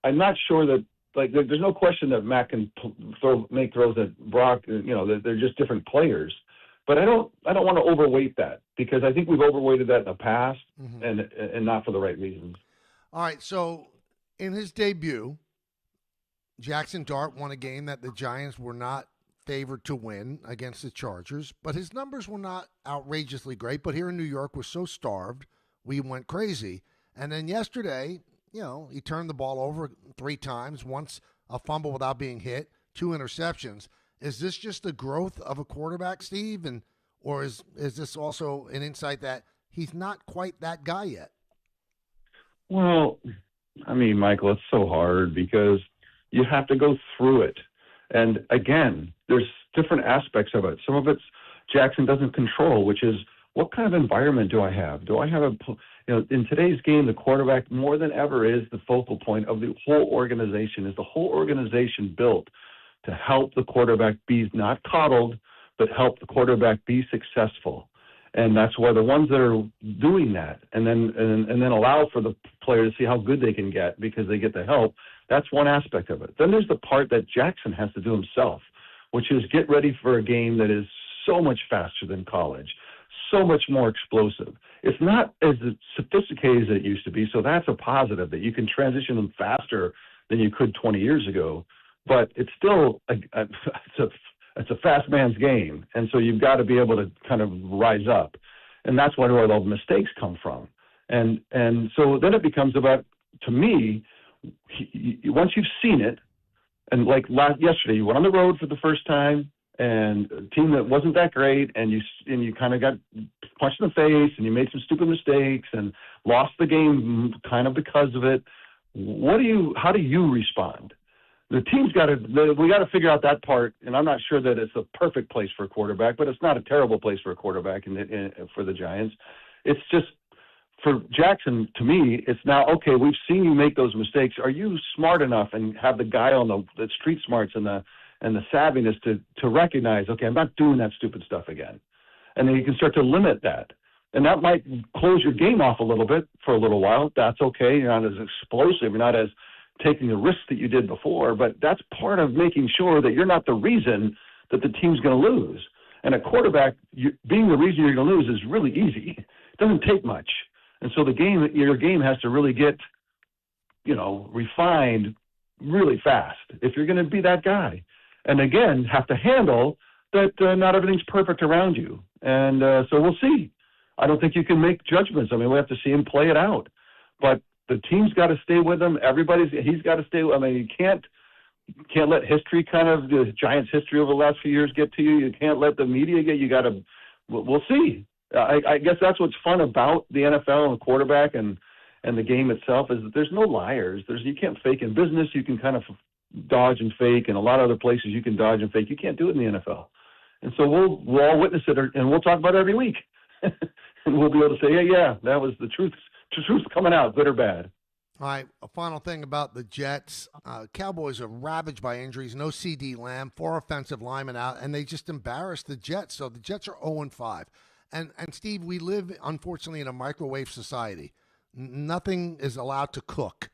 I'm not sure that, there's no question that Mac can make throws at Brock, they're just different players. But I don't want to overweight that, because I think we've overweighted that in the past, and not for the right reasons.
All right, so in his debut, Jackson Dart won a game that the Giants were not favored to win against the Chargers, but his numbers were not outrageously great. But here in New York, we're so starved, we went crazy. And then yesterday, he turned the ball over 3 times, once a fumble without being hit, 2 interceptions. Is this just the growth of a quarterback, Steve? Or is this also an insight that he's not quite that guy yet?
Well, I mean, Michael, it's so hard because you have to go through it. And again, there's different aspects of it. Some of it's Jackson doesn't control, which is, what kind of environment do I have? Do I have in today's game, the quarterback more than ever is the focal point of the whole organization. Is the whole organization built to help the quarterback be not coddled, but help the quarterback be successful? And that's why the ones that are doing that, and then allow for the player to see how good they can get because they get the help. That's one aspect of it. Then there's the part that Jackson has to do himself, which is get ready for a game that is so much faster than college, so much more explosive. It's not as sophisticated as it used to be, so that's a positive, that you can transition them faster than you could 20 years ago. But it's still it's a fast man's game, and so you've got to be able to kind of rise up, and that's where all the mistakes come from. And so then it becomes about, to me, once you've seen it, and yesterday, you went on the road for the first time, and a team that wasn't that great, and you kind of got punched in the face, and you made some stupid mistakes, and lost the game kind of because of it. How do you respond? The team's we got to figure out that part, and I'm not sure that it's a perfect place for a quarterback, but it's not a terrible place for a quarterback for the Giants. It's just, for Jackson, to me, it's now, okay, we've seen you make those mistakes. Are you smart enough and have the guy on the street smarts and the savviness to recognize, okay, I'm not doing that stupid stuff again? And then you can start to limit that. And that might close your game off a little bit for a little while. That's okay. You're not as explosive. You're not as taking the risks that you did before. But that's part of making sure that you're not the reason that the team's going to lose. And a quarterback, being the reason you're going to lose is really easy. It doesn't take much. And so your game has to really get, refined really fast if you're going to be that guy. And again, have to handle that not everything's perfect around you. And so we'll see. I don't think you can make judgments. I mean, we have to see him play it out. But the team's got to stay with him. He's got to stay. I mean, you can't let history the Giants' history over the last few years get to you. You can't let the media get. You got to. We'll see. I guess that's what's fun about the NFL and the quarterback and the game itself, is that there's no liars. You can't fake in business. You can kind of dodge and fake, and a lot of other places you can dodge and fake. You can't do it in the NFL. And so we'll all witness it, and we'll talk about it every week. And we'll be able to say, yeah, that was the truth. The truth's coming out, good or bad.
All right, a final thing about the Jets. Cowboys are ravaged by injuries. No CD Lamb, 4 offensive linemen out, and they just embarrassed the Jets. So the Jets are 0-5. And Steve, we live, unfortunately, in a microwave society. Nothing is allowed to cook.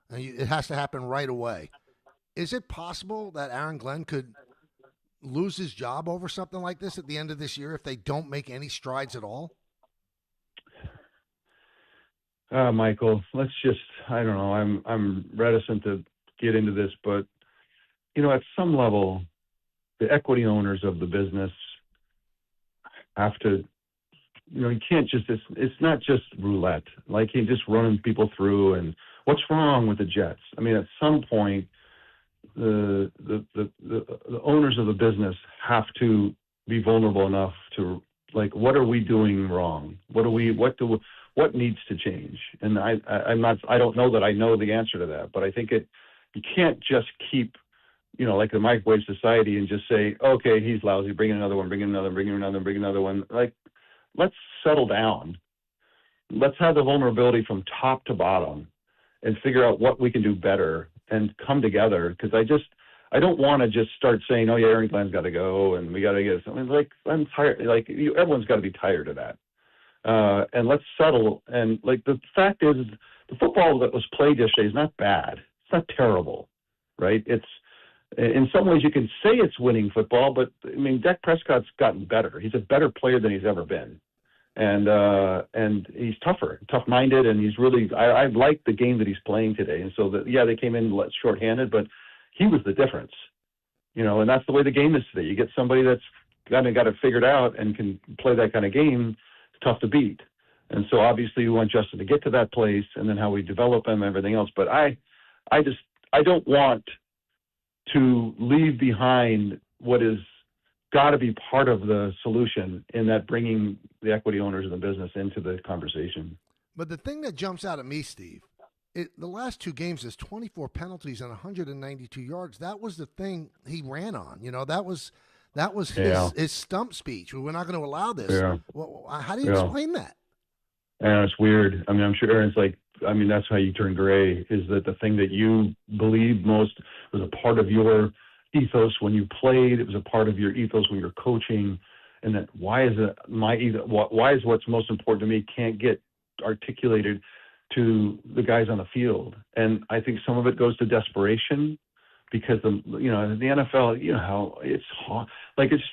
It has to happen right away. Is it possible that Aaron Glenn could lose his job over something like this at the end of this year if they don't make any strides at all?
Michael, let's just, I don't know, I'm reticent to get into this, but, at some level, the equity owners of the business have to, you can't just, it's not just roulette. Like, you're just running people through, and what's wrong with the Jets? I mean, at some point, the owners of the business have to be vulnerable enough to, like, what are we doing wrong? What needs to change? And I don't know that I know the answer to that, but I think you can't just keep, like the microwave society and just say, okay, he's lousy, bring in another one, bring in another, bring in another, bring in another one. Like, let's settle down. Let's have the vulnerability from top to bottom and figure out what we can do better and come together. Because I don't want to just start saying, oh yeah, Aaron Glenn's got to go and we got to get something. Like, I'm tired. Like, everyone's got to be tired of that. And let's settle. And like, the fact is, the football that was played yesterday is not bad. It's not terrible, right? It's, in some ways you can say it's winning football, but I mean, Dak Prescott's gotten better. He's a better player than he's ever been. And he's tough-minded, and he's really, I like the game that he's playing today. And so they came in shorthanded, but he was the difference, and that's the way the game is today. You get somebody that's kind of got it figured out and can play that kind of game. It's tough to beat. And so obviously we want Justin to get to that place, and then how we develop him and everything else. But I don't want to leave behind what is got to be part of the solution in that bringing the equity owners of the business into the conversation.
But the thing that jumps out at me, Steve, the last two games is 24 penalties and 192 yards. That was the thing he ran on. That was his stump speech. We're not going to allow this.
Yeah.
Well, how do you explain that?
And it's weird. I mean, I'm sure Aaron's like, I mean, that's how you turn gray, is that the thing that you believed most was a part of your ethos when you played. It was a part of your ethos when you're coaching. And that why is what's most important to me can't get articulated to the guys on the field. And I think some of it goes to desperation, because the NFL, how it's hard. Like, it's,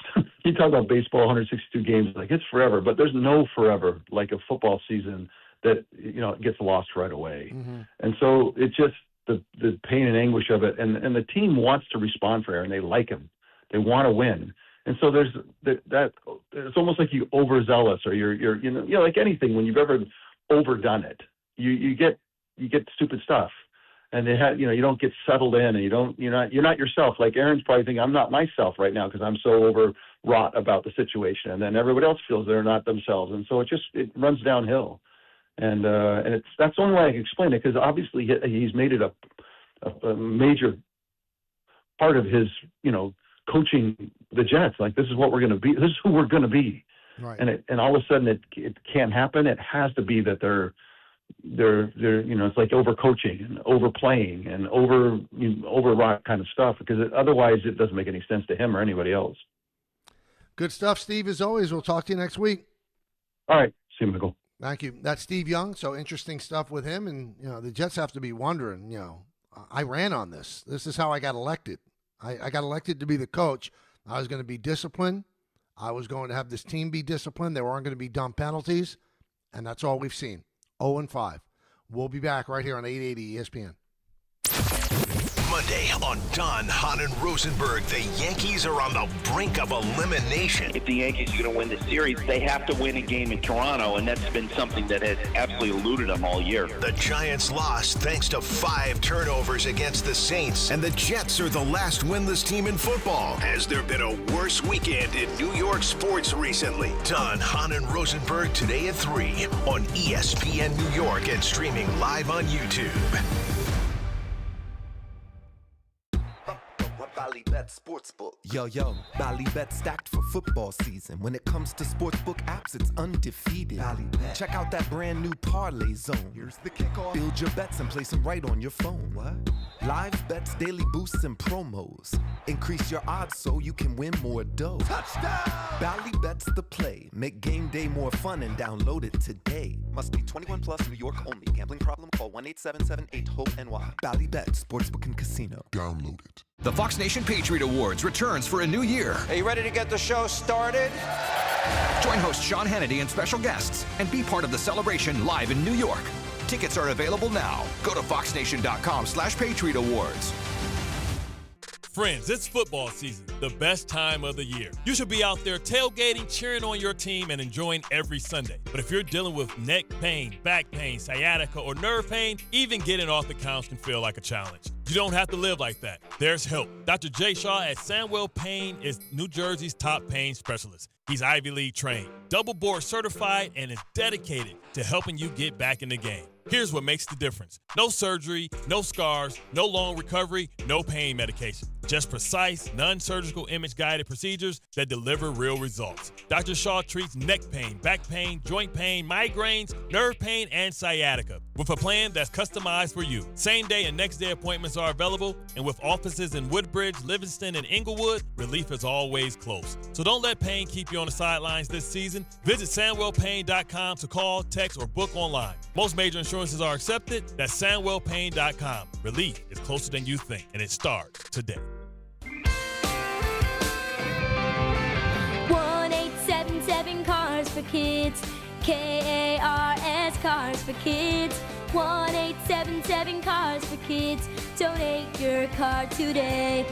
you talk about baseball, 162 games, like, it's forever, but there's no forever like a football season that, it gets lost right away. Mm-hmm. And so it's just the pain and anguish of it. And the team wants to respond for Aaron. They like him. They want to win. And so there's that it's almost like you overzealous, or you're like anything, when you've ever overdone it, you get stupid stuff. And they had, you don't get settled in, and you're not yourself. Like, Aaron's probably thinking, I'm not myself right now because I'm so overwrought about the situation. And then everybody else feels they're not themselves. And so it runs downhill. And that's the only way I can explain it, because obviously he's made it a major part of his, coaching the Jets. Like, this is what we're going to be. This is who we're going to be. Right. And all of a sudden it can't happen. It has to be that they're it's like overcoaching and overplaying and overwrought kind of stuff, because otherwise it doesn't make any sense to him or anybody else.
Good stuff, Steve, as always. We'll talk to you next week.
All right. See you, Michael.
Thank you. That's Steve Young. So interesting stuff with him. And, the Jets have to be wondering, I ran on this. This is how I got elected. I got elected to be the coach. I was going to be disciplined. I was going to have this team be disciplined. There weren't going to be dumb penalties. And that's all we've seen. 0-5. We'll be back right here on 880 ESPN.
Monday on Don, Hahn, and Rosenberg, the Yankees are on the brink of elimination.
If the Yankees are going to win the series, they have to win a game in Toronto, and that's been something that has absolutely eluded them all year.
The Giants lost thanks to 5 turnovers against the Saints, and the Jets are the last winless team in football. Has there been a worse weekend in New York sports recently? Don, Hahn, and Rosenberg today at 3 on ESPN New York and streaming live on YouTube.
Sportsbook. Yo, Ballybet stacked for football season. When it comes to sportsbook apps, it's undefeated. Check out that brand new Parlay Zone. Here's the kickoff. Build your bets and place them right on your phone. What? Live bets, daily boosts, and promos. Increase your odds so you can win more dough. Touchdown! Ballybet's the play. Make game day more fun and download it today. Must be 21 plus, New York only. Gambling problem? Call 1-877-8-HOPE-NY. Bally Bet, Sportsbook and Casino.
Download it.
The Fox Nation Patriot Awards returns for a new year.
Are you ready to get the show started?
Join host Sean Hannity and special guests and be part of the celebration live in New York. Tickets are available now. Go to foxnation.com/Patriot Awards.
Friends, it's football season, the best time of the year. You should be out there tailgating, cheering on your team, and enjoying every Sunday. But if you're dealing with neck pain, back pain, sciatica, or nerve pain, even getting off the couch can feel like a challenge. You don't have to live like that. There's help. Dr. Jay Shaw at Sandwell Pain is New Jersey's top pain specialist. He's Ivy League trained, double board certified, and is dedicated to helping you get back in the game. Here's what makes the difference. No surgery, no scars, no long recovery, no pain medication. Just precise, non-surgical image-guided procedures that deliver real results. Dr. Shaw treats neck pain, back pain, joint pain, migraines, nerve pain, and sciatica with a plan that's customized for you. Same-day and next-day appointments are available, and with offices in Woodbridge, Livingston, and Inglewood, relief is always close. So don't let pain keep you on the sidelines this season. Visit SandwellPain.com to call, text, or book online. Most major insurances are accepted. That's SandwellPain.com. Relief is closer than you think, and it starts today.
1-877 Cars for Kids. KARS Cars for Kids. 1-877 Cars for Kids. Donate your car today.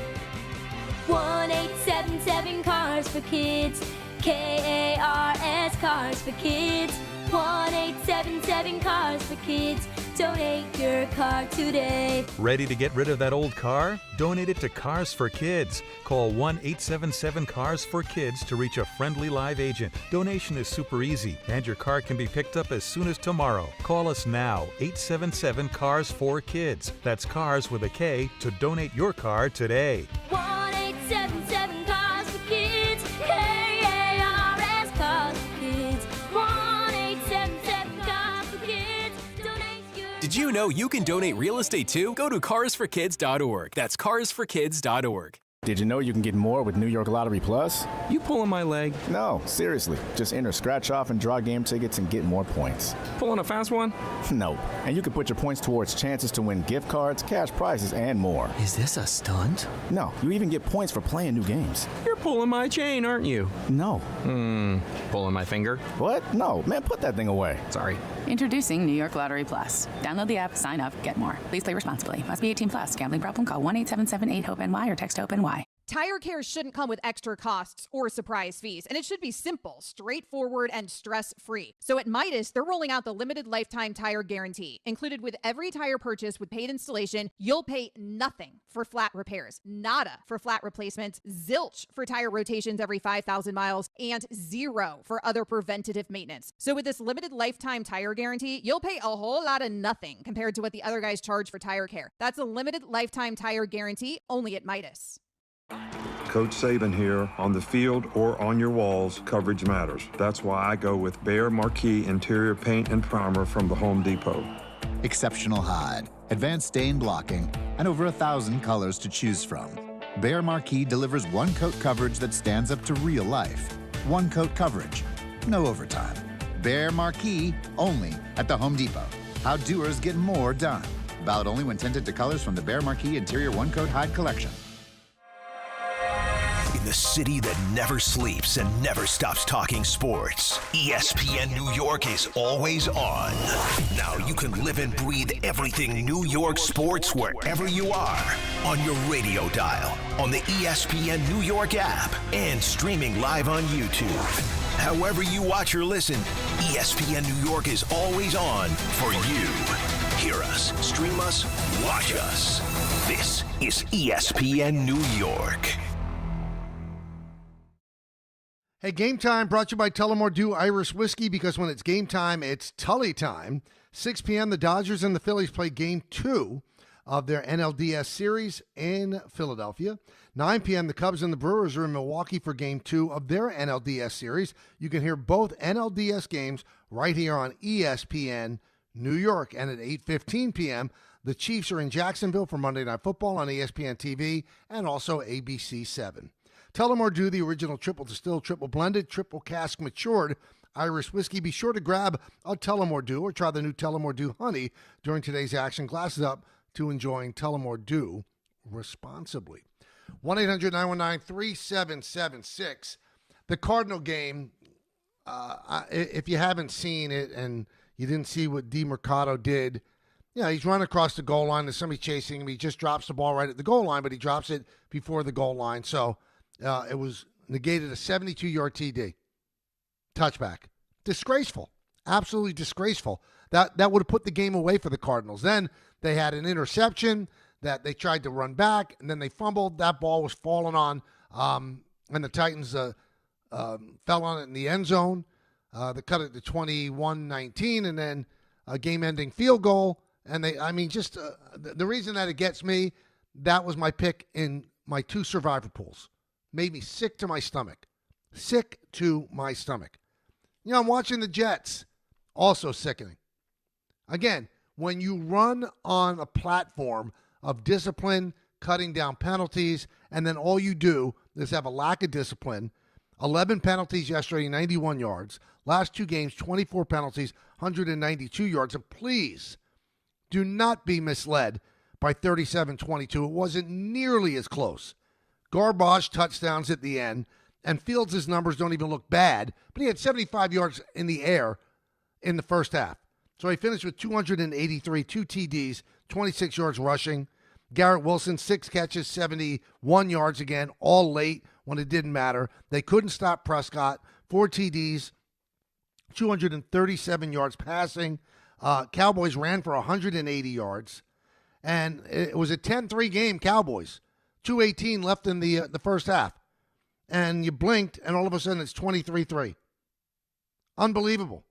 1-877 Cars for Kids. KARS Cars for Kids. 1-877 Cars for Kids. Donate your car today.
Ready to get rid of that old car? Donate it to Cars for Kids. Call 1-877-CARS-FOR-KIDS to reach a friendly live agent. Donation is super easy, and your car can be picked up as soon as tomorrow. Call us now, 877-CARS-FOR-KIDS. That's cars with a K to donate your car today.
1-877 Cars for Kids. KARS Cars for Kids. 1-877 Cars for Kids. Donate your
Did you know you can donate real estate too? Go to carsforkids.org. That's carsforkids.org.
Did you know you can get more with New York Lottery Plus?
You pulling my leg?
No, seriously. Just enter scratch off and draw game tickets and get more points.
Pulling a fast one?
No. And you can put your points towards chances to win gift cards, cash prizes, and more.
Is this a stunt?
No, you even get points for playing new games.
You're pulling my chain, aren't you?
No.
Pulling my finger?
What? No. Man, put that thing away.
Sorry.
Introducing New York Lottery Plus. Download the app, sign up, get more. Please play responsibly. Must be 18 plus. Gambling problem? Call 1-877-8-HOPE-NY or text HOPE-NY.
Tire care shouldn't come with extra costs or surprise fees, and it should be simple, straightforward, and stress-free. So at Midas, they're rolling out the limited lifetime tire guarantee. Included with every tire purchase with paid installation, you'll pay nothing for flat repairs, nada for flat replacements, zilch for tire rotations every 5,000 miles, and zero for other preventative maintenance. So with this limited lifetime tire guarantee, you'll pay a whole lot of nothing compared to what the other guys charge for tire care. That's a limited lifetime tire guarantee only at Midas.
Coach Saban here. On the field or on your walls, coverage matters. That's why I go with Behr Marquee Interior Paint and Primer from the Home Depot.
Exceptional hide, advanced stain blocking, and over 1,000 colors to choose from. Behr Marquee delivers one-coat coverage that stands up to real life. One-coat coverage, no overtime. Behr Marquee, only at the Home Depot. How doers get more done. Valid only when tinted to colors from the Behr Marquee Interior One-Coat Hide Collection.
In the city that never sleeps and never stops talking sports, ESPN New York is always on. Now you can live and breathe everything New York sports wherever you are. On your radio dial, on the ESPN New York app, and streaming live on YouTube. However you watch or listen, ESPN New York is always on for you. Hear us, stream us, watch us. This is ESPN New York.
Hey, Game Time brought to you by Tullamore Dew Irish Whiskey, because when it's game time, it's Tully time. 6 p.m., the Dodgers and the Phillies play Game 2 of their NLDS series in Philadelphia. 9 p.m., the Cubs and the Brewers are in Milwaukee for Game 2 of their NLDS series. You can hear both NLDS games right here on ESPN New York. And at 8:15 p.m., the Chiefs are in Jacksonville for Monday Night Football on ESPN TV and also ABC 7. Tullamore Dew, the original triple distilled, triple blended, triple cask matured Irish whiskey. Be sure to grab a Tullamore Dew or try the new Tullamore Dew Honey during today's action. Glasses up to enjoying Tullamore Dew responsibly. 1-800-919-3776. The Cardinal game, if you haven't seen it and you didn't see what DeMercado did, he's running across the goal line. There's somebody chasing him. He just drops the ball right at the goal line, but he drops it before the goal line. So it was negated a 72-yard TD. Touchback. Disgraceful. Absolutely disgraceful. That would have put the game away for the Cardinals. Then they had an interception that they tried to run back, and then they fumbled. That ball was falling on, and the Titans fell on it in the end zone. They cut it to 21-19, and then a game-ending field goal. And the reason that it gets me, that was my pick in my 2 survivor pools. Made me sick to my stomach. Sick to my stomach. I'm watching the Jets. Also sickening. Again, when you run on a platform of discipline, cutting down penalties, and then all you do is have a lack of discipline. 11 penalties yesterday, 91 yards. Last 2 games, 24 penalties, 192 yards. And please do not be misled by 37-22. It wasn't nearly as close. Garbage touchdowns at the end, and Fields' numbers don't even look bad, but he had 75 yards in the air in the first half. So he finished with 283, 2 TDs, 26 yards rushing. Garrett Wilson, 6 catches, 71 yards again, all late when it didn't matter. They couldn't stop Prescott. 4 TDs, 237 yards passing. Cowboys ran for 180 yards. And it was a 10-3 game, Cowboys. 2:18 left in the first half. And you blinked, and all of a sudden it's 23-3. Unbelievable.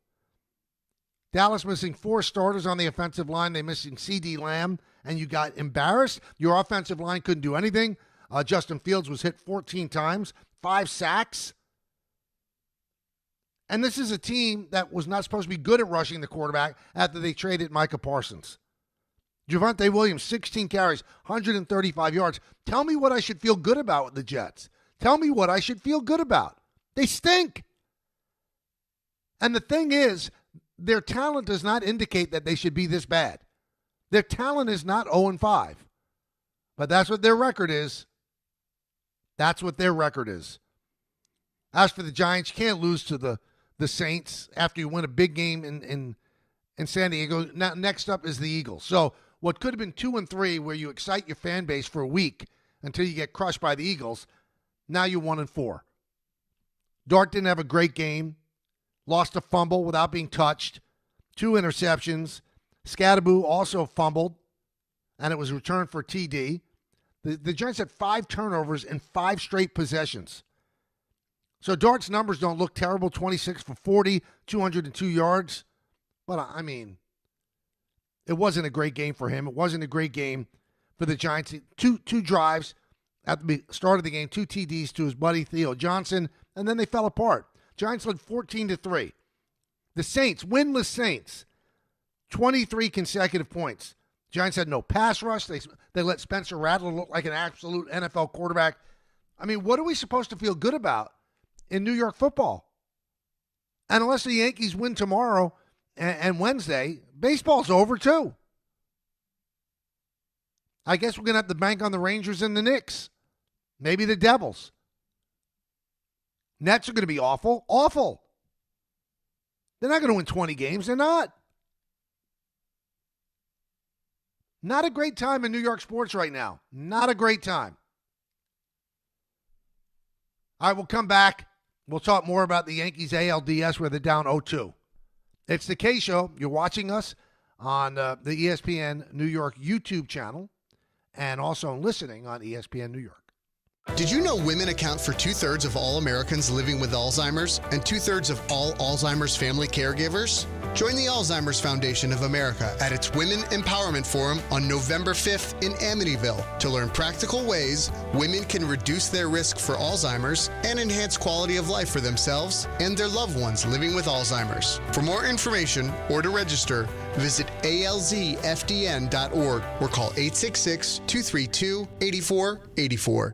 Dallas missing 4 starters on the offensive line. They missing C.D. Lamb, and you got embarrassed. Your offensive line couldn't do anything. Justin Fields was hit 14 times, 5 sacks. And this is a team that was not supposed to be good at rushing the quarterback after they traded Micah Parsons. Javonte Williams, 16 carries, 135 yards. Tell me what I should feel good about with the Jets. Tell me what I should feel good about. They stink. And the thing is, their talent does not indicate that they should be this bad. Their talent is not 0-5. But that's what their record is. That's what their record is. As for the Giants, you can't lose to the Saints after you win a big game in San Diego. Now, next up is the Eagles. So what could have been 2-3, where you excite your fan base for a week until you get crushed by the Eagles, now you're 1-4. Dart didn't have a great game. Lost a fumble without being touched. 2 interceptions. Scatterboo also fumbled, and it was returned for TD. The Giants had 5 turnovers in 5 straight possessions. So Dart's numbers don't look terrible. 26 for 40, 202 yards. But, it wasn't a great game for him. It wasn't a great game for the Giants. Two drives at the start of the game, 2 TDs to his buddy Theo Johnson, and then they fell apart. Giants led 14-3. The Saints, winless Saints, 23 consecutive points. Giants had no pass rush. They let Spencer Rattler look like an absolute NFL quarterback. What are we supposed to feel good about in New York football? And unless the Yankees win tomorrow and Wednesday, baseball's over too. I guess we're going to have to bank on the Rangers and the Knicks. Maybe the Devils. Nets are going to be awful. Awful. They're not going to win 20 games. They're not. Not a great time in New York sports right now. Not a great time. All right, we'll come back. We'll talk more about the Yankees ALDS where they're down 0-2. It's the K Show. You're watching us on the ESPN New York YouTube channel and also listening on ESPN New York.
Did you know women account for 2/3 of all Americans living with Alzheimer's and 2/3 of all Alzheimer's family caregivers? Join the Alzheimer's Foundation of America at its Women Empowerment Forum on November 5th in Amityville to learn practical ways women can reduce their risk for Alzheimer's and enhance quality of life for themselves and their loved ones living with Alzheimer's. For more information or to register, visit alzfdn.org or call 866-232-8484.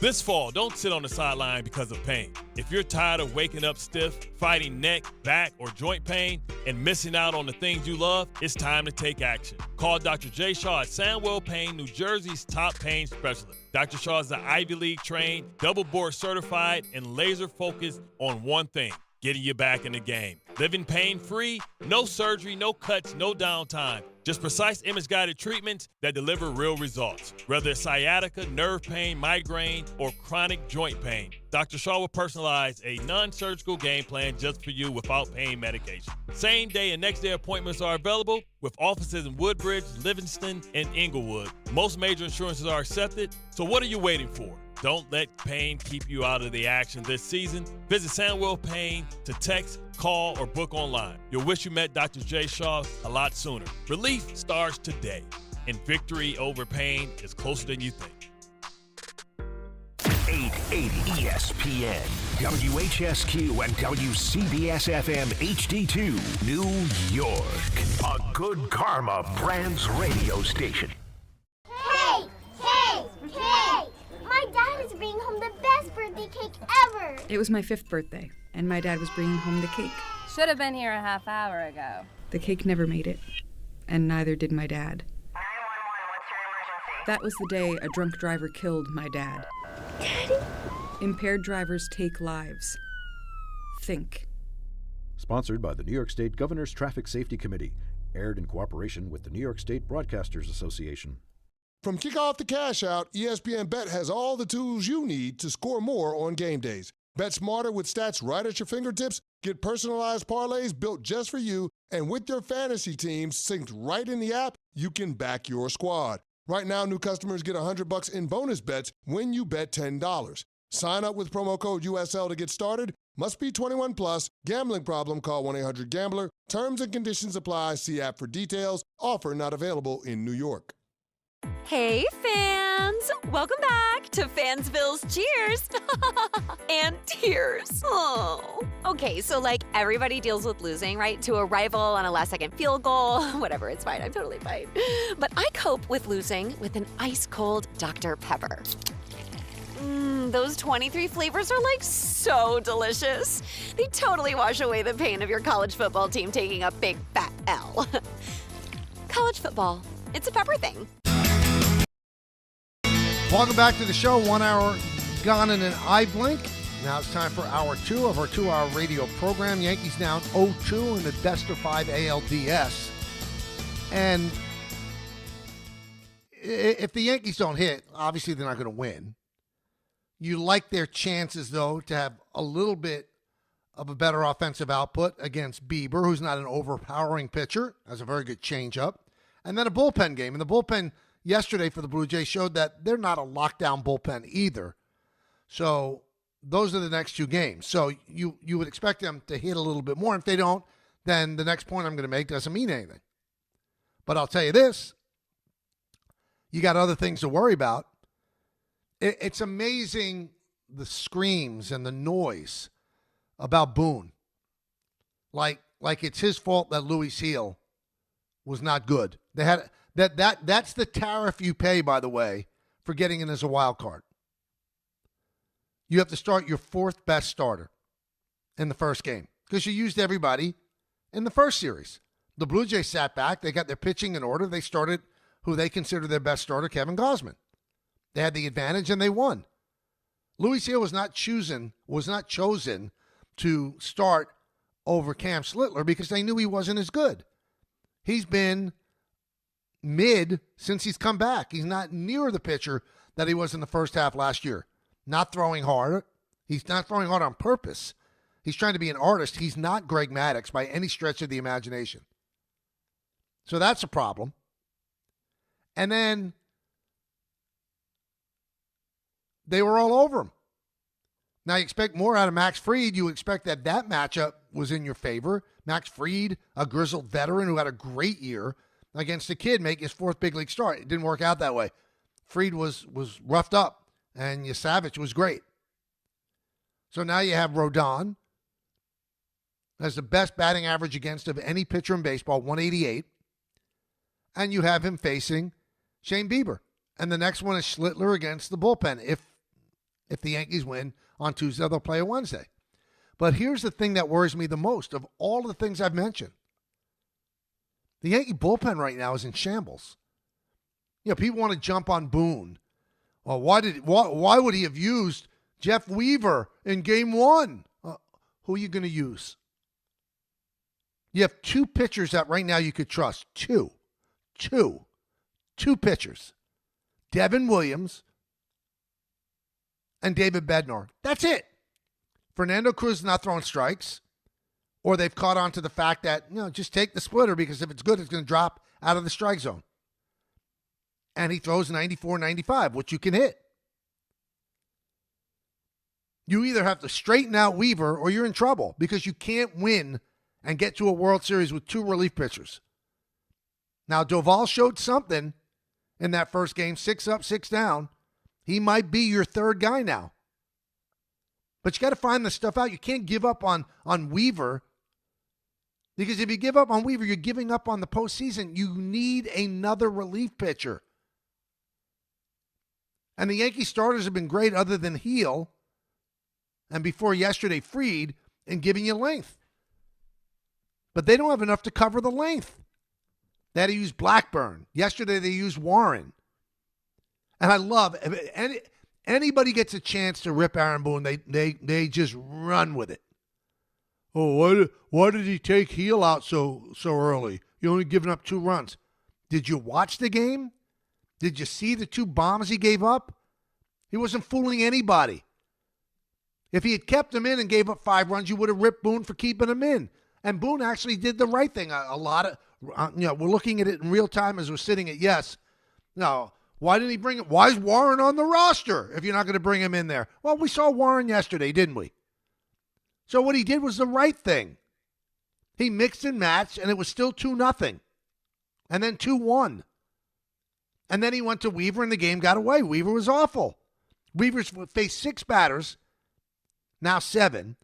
This fall, don't sit on the sideline because of pain. If you're tired of waking up stiff, fighting neck, back, or joint pain, and missing out on the things you love, it's time to take action. Call Dr. Jay Shaw at Sandwell Pain, New Jersey's top pain specialist. Dr. Shaw is the Ivy League trained, double board certified, and laser focused on one thing: getting you back in the game. Living pain-free, no surgery, no cuts, no downtime. Just precise image-guided treatments that deliver real results. Whether it's sciatica, nerve pain, migraine, or chronic joint pain, Dr. Shaw will personalize a non-surgical game plan just for you without pain medication. Same-day and next-day appointments are available with offices in Woodbridge, Livingston, and Inglewood. Most major insurances are accepted, so what are you waiting for? Don't let pain keep you out of the action this season. Visit Sandwell Pain to text, call, or book online. You'll wish you met Dr. Jay Shaw a lot sooner. Relief starts today, and victory over pain is closer than you think.
880 ESPN, WHSQ, and WCBS-FM HD2, New York. A Good Karma Brands radio station.
Hey! My dad is bringing home the best birthday cake ever!
It was my 5th birthday, and my dad was bringing home the cake.
Should have been here a half hour ago.
The cake never made it, and neither did my dad. 911, what's your emergency? That was the day a drunk driver killed my dad.
Daddy?
Impaired drivers take lives. Think.
Sponsored by the New York State Governor's Traffic Safety Committee. Aired in cooperation with the New York State Broadcasters Association.
From kickoff to cash out, ESPN Bet has all the tools you need to score more on game days. Bet smarter with stats right at your fingertips. Get personalized parlays built just for you. And with your fantasy teams synced right in the app, you can back your squad. Right now, new customers get $100 in bonus bets when you bet $10. Sign up with promo code USL to get started. Must be 21 plus. Gambling problem? Call 1-800-GAMBLER. Terms and conditions apply. See app for details. Offer not available in New York.
Hey, fans! Welcome back to Fansville's Cheers and Tears. Oh. Okay, so like everybody deals with losing, right? To a rival on a last-second field goal. Whatever, it's fine. I'm totally fine. But I cope with losing with an ice-cold Dr. Pepper. Those 23 flavors are like so delicious. They totally wash away the pain of your college football team taking a big fat L. College football, it's a pepper thing.
Welcome back to the show. 1 hour gone in an eye blink. Now it's time for hour 2 of our 2-hour radio program. Yankees down 0-2 in the best of 5 ALDS. And if the Yankees don't hit, obviously they're not going to win. You like their chances, though, to have a little bit of a better offensive output against Bieber, who's not an overpowering pitcher, has a very good changeup. And then a bullpen game. And the bullpen yesterday for the Blue Jays showed that they're not a lockdown bullpen either. So those are the next 2 games. So you would expect them to hit a little bit more. If they don't, then the next point I'm going to make doesn't mean anything. But I'll tell you this. You got other things to worry about. It's amazing the screams and the noise about Boone. Like it's his fault that Louis Seal was not good. They had that's the tariff you pay, by the way, for getting in as a wild card. You have to start your 4th best starter in the first game because you used everybody in the first series. The Blue Jays sat back. They got their pitching in order. They started who they consider their best starter, Kevin Gausman. They had the advantage and they won. Louis Seal was not chosen to start over Cam Slittler because they knew he wasn't as good. He's been mid since he's come back. He's not near the pitcher that he was in the first half last year. Not throwing hard. He's not throwing hard on purpose. He's trying to be an artist. He's not Greg Maddux by any stretch of the imagination. So that's a problem. And then they were all over him. Now you expect more out of Max Fried. You expect that matchup was in your favor. Max Fried, a grizzled veteran who had a great year against a kid, make his 4th big league start. It didn't work out that way. Fried was roughed up, and Yasavich was great. So now you have Rodon, has the best batting average against of any pitcher in baseball, 188, and you have him facing Shane Bieber. And the next one is Schlittler against the bullpen. If the Yankees win on Tuesday, they'll play on Wednesday. But here's the thing that worries me the most of all the things I've mentioned. The Yankee bullpen right now is in shambles. People want to jump on Boone. Well, why would he have used Jeff Weaver in Game 1? Who are you going to use? You have two pitchers that right now you could trust. Two pitchers. Devin Williams and David Bednar. That's it. Fernando Cruz is not throwing strikes, or they've caught on to the fact that, just take the splitter because if it's good, it's going to drop out of the strike zone. And he throws 94, 95, which you can hit. You either have to straighten out Weaver or you're in trouble because you can't win and get to a World Series with two relief pitchers. Now, Doval showed something in that first game, 6 up, 6 down. He might be your third guy now. But you got to find the stuff out. You can't give up on Weaver, because if you give up on Weaver, you're giving up on the postseason. You need another relief pitcher. And the Yankee starters have been great other than Heel, and before yesterday, Fried, in giving you length. But they don't have enough to cover the length. They had to use Blackburn. Yesterday, they used Warren. And I love, anybody gets a chance to rip Aaron Boone, they just run with it. Oh, why did he take Heel out so early? You only given up 2 runs. Did you watch the game? Did you see the 2 bombs he gave up? He wasn't fooling anybody. If he had kept him in and gave up 5 runs, you would have ripped Boone for keeping him in. And Boone actually did the right thing. A lot of, we're looking at it in real time as we're sitting at yes. No, why didn't he bring it? Why is Warren on the roster if you're not going to bring him in there? Well, we saw Warren yesterday, didn't we? So what he did was the right thing. He mixed and matched, and it was still 2-0. And then 2-1. And then he went to Weaver, and the game got away. Weaver was awful. Weaver's faced 6 batters, now 7.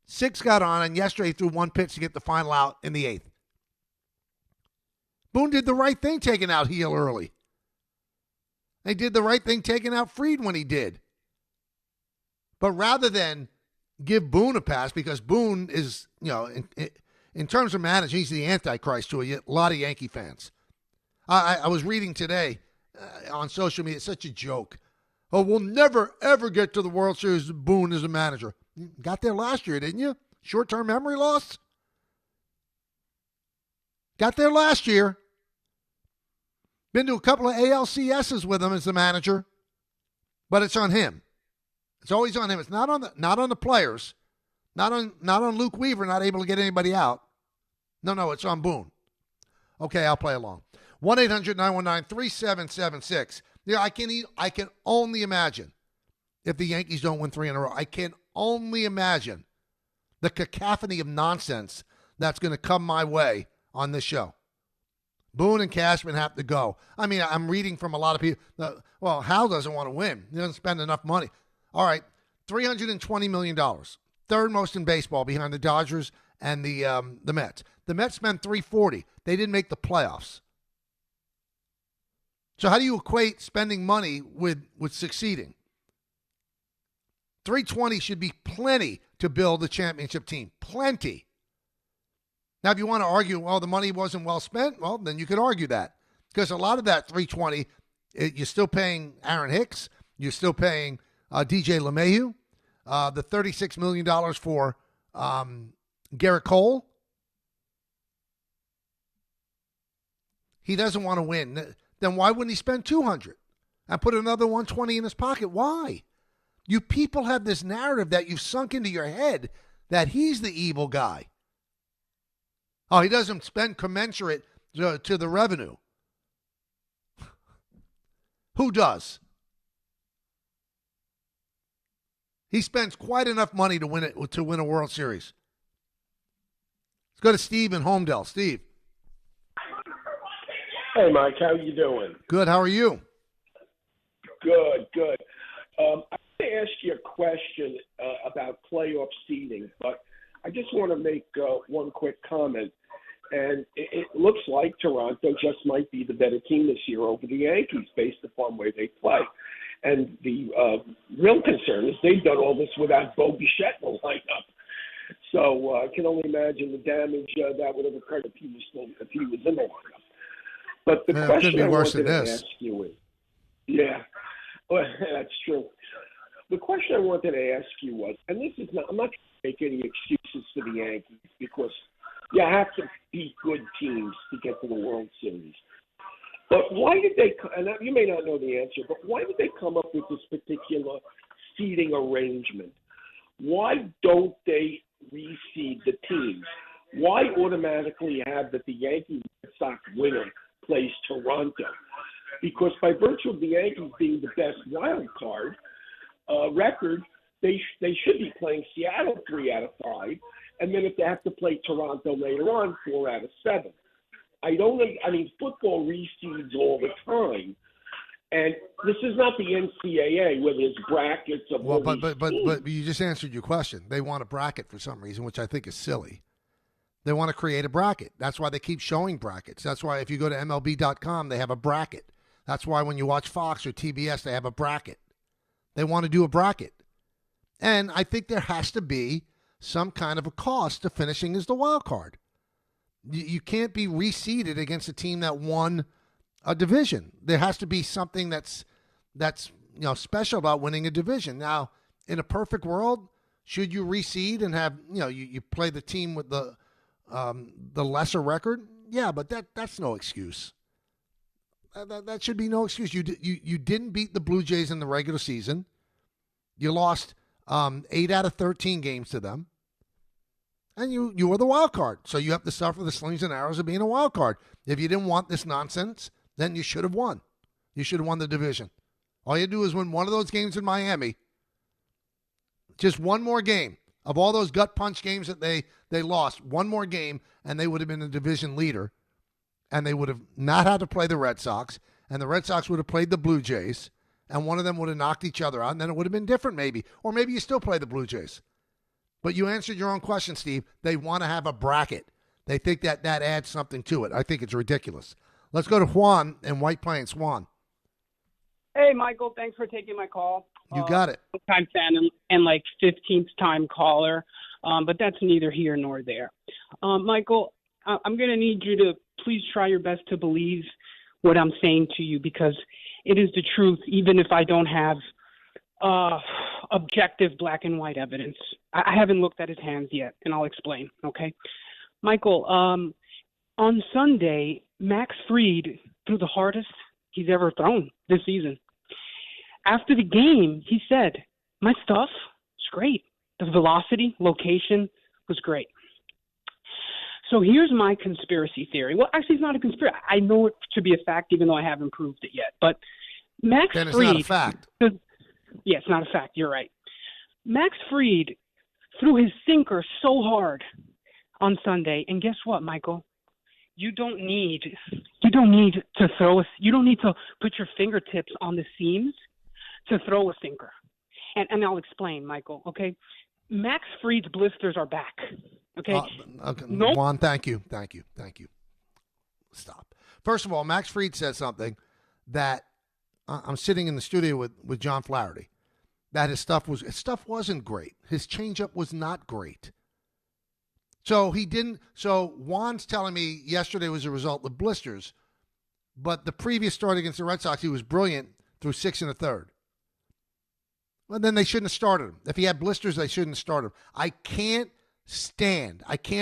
6 got on, and yesterday he threw 1 pitch to get the final out in the 8th. Boone did the right thing taking out Heel early. They did the right thing taking out Fried when he did. But rather than give Boone a pass, because Boone is, in terms of management, he's the Antichrist to a lot of Yankee fans. I was reading today on social media, it's such a joke. Oh, we'll never, ever get to the World Series with Boone as a manager. You got there last year, didn't you? Short-term memory loss? Got there last year. Been to a couple of ALCSs with him as the manager. But it's on him. It's always on him. It's not on the players. Not on Luke Weaver not able to get anybody out. No, it's on Boone. Okay, I'll play along. 1-800-919-3776. I can only imagine if the Yankees don't win 3 in a row. I can only imagine the cacophony of nonsense that's going to come my way on this show. Boone and Cashman have to go. I mean, I'm reading from a lot of people. Well, Hal doesn't want to win. He doesn't spend enough money. All right, $320 million. Third most in baseball behind the Dodgers and the Mets. The Mets spent $340. They didn't make the playoffs. So how do you equate spending money with succeeding? $320 should be plenty to build a championship team. Plenty. Now, if you want to argue, well, the money wasn't well spent, well, then you could argue that. Because a lot of that $320, you're still paying Aaron Hicks. You're still paying DJ LeMahieu. The $36 million for Garrett Cole. He doesn't want to win. Then why wouldn't he spend $200 and put another $120 in his pocket? Why? You people have this narrative that you've sunk into your head that he's the evil guy. Oh, he doesn't spend commensurate to the revenue. Who does? He spends quite enough money to win a World Series. Let's go to Steve in Homedale. Steve.
Hey, Mike. How you doing?
Good. How are you?
Good. I want to ask you a question about playoff seeding, but I just want to make one quick comment. And it looks like Toronto just might be the better team this year over the Yankees based upon where they play. And the real concern is they've done all this without Bo Bichette in the lineup. So I can only imagine the damage that would have occurred if he was in the lineup. But the question I wanted to ask you is, well, that's true. The question I wanted to ask you was, and this is not, I'm not trying to make any excuses for the Yankees because you have to beat good teams to get to the World Series. But why did they, and you may not know the answer, but why did they come up with this particular seeding arrangement? Why don't they reseed the teams? Why automatically have that the Yankees Red Sox winner plays Toronto? Because by virtue of the Yankees being the best wild card record, they should be playing Seattle 3 out of 5, and then if they have to play Toronto later on, 4 out of 7. I mean, football reseeds all the time, and this is not the NCAA where there's brackets of all these teams.
But you just answered your question. They want a bracket for some reason, which I think is silly. They want to create a bracket. That's why they keep showing brackets. That's why if you go to MLB.com, they have a bracket. That's why when you watch Fox or TBS, they have a bracket. They want to do a bracket. And I think there has to be some kind of a cost to finishing as the wild card. You can't be reseeded against a team that won a division. There has to be something that's special about winning a division. Now, in a perfect world, should you reseed and have you play the team with the lesser record? Yeah, but that's no excuse. That should be no excuse. You didn't beat the Blue Jays in the regular season. You lost 8 out of 13 games to them. And you were the wild card. So you have to suffer the slings and arrows of being a wild card. If you didn't want this nonsense, then you should have won. You should have won the division. All you do is win one of those games in Miami. Just one more game. Of all those gut punch games that they lost, one more game, and they would have been a division leader. And they would have not had to play the Red Sox. And the Red Sox would have played the Blue Jays. And one of them would have knocked each other out. And then it would have been different maybe. Or maybe you still play the Blue Jays. But you answered your own question, Steve. They want to have a bracket. They think that adds something to it. I think it's ridiculous. Let's go to Juan in White Plains. Juan.
Hey, Michael. Thanks for taking my call.
You got it.
Time fan and like 15th time caller, but that's neither here nor there. Michael, I'm going to need you to please try your best to believe what I'm saying to you because it is the truth, even if I don't have objective black and white evidence. I haven't looked at his hands yet, and I'll explain, okay? Michael, on Sunday, Max Fried threw the hardest he's ever thrown this season. After the game, he said, my stuff is great. The velocity, location was great. So here's my conspiracy theory. Well, actually, it's not a conspiracy. I know it to be a fact, even though I haven't proved it yet. But Max Fried... Then it's not a fact. Yeah, it's not a fact. You're right. Max Fried threw his sinker so hard on Sunday, and guess what, Michael? You don't need to put your fingertips on the seams to throw a sinker. And I'll explain, Michael, okay? Max Fried's blisters are back, okay?
Nope. Juan, thank you. Stop. First of all, Max Fried said something that I'm sitting in the studio with John Flaherty, that his stuff wasn't great. His changeup was not great. So Juan's telling me yesterday was a result of blisters, but the previous start against the Red Sox, he was brilliant through 6 1/3. Well, then they shouldn't have started him. If he had blisters, they shouldn't have started him. I can't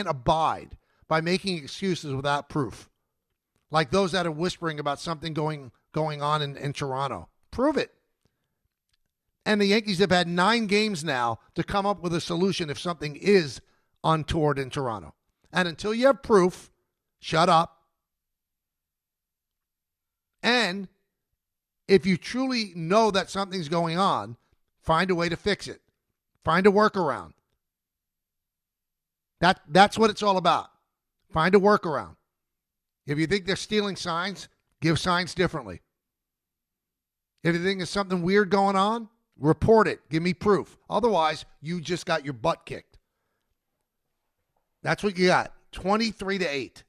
abide by making excuses without proof. Like those that are whispering about something going on in Toronto. Prove it. And the Yankees have had 9 games now to come up with a solution if something is untoward in Toronto. And until you have proof, shut up. And if you truly know that something's going on, find a way to fix it. Find a workaround. That's what it's all about. Find a workaround. If you think they're stealing signs, give signs differently. If you think there's something weird going on, report it. Give me proof. Otherwise, you just got your butt kicked. That's what you got. 23-8.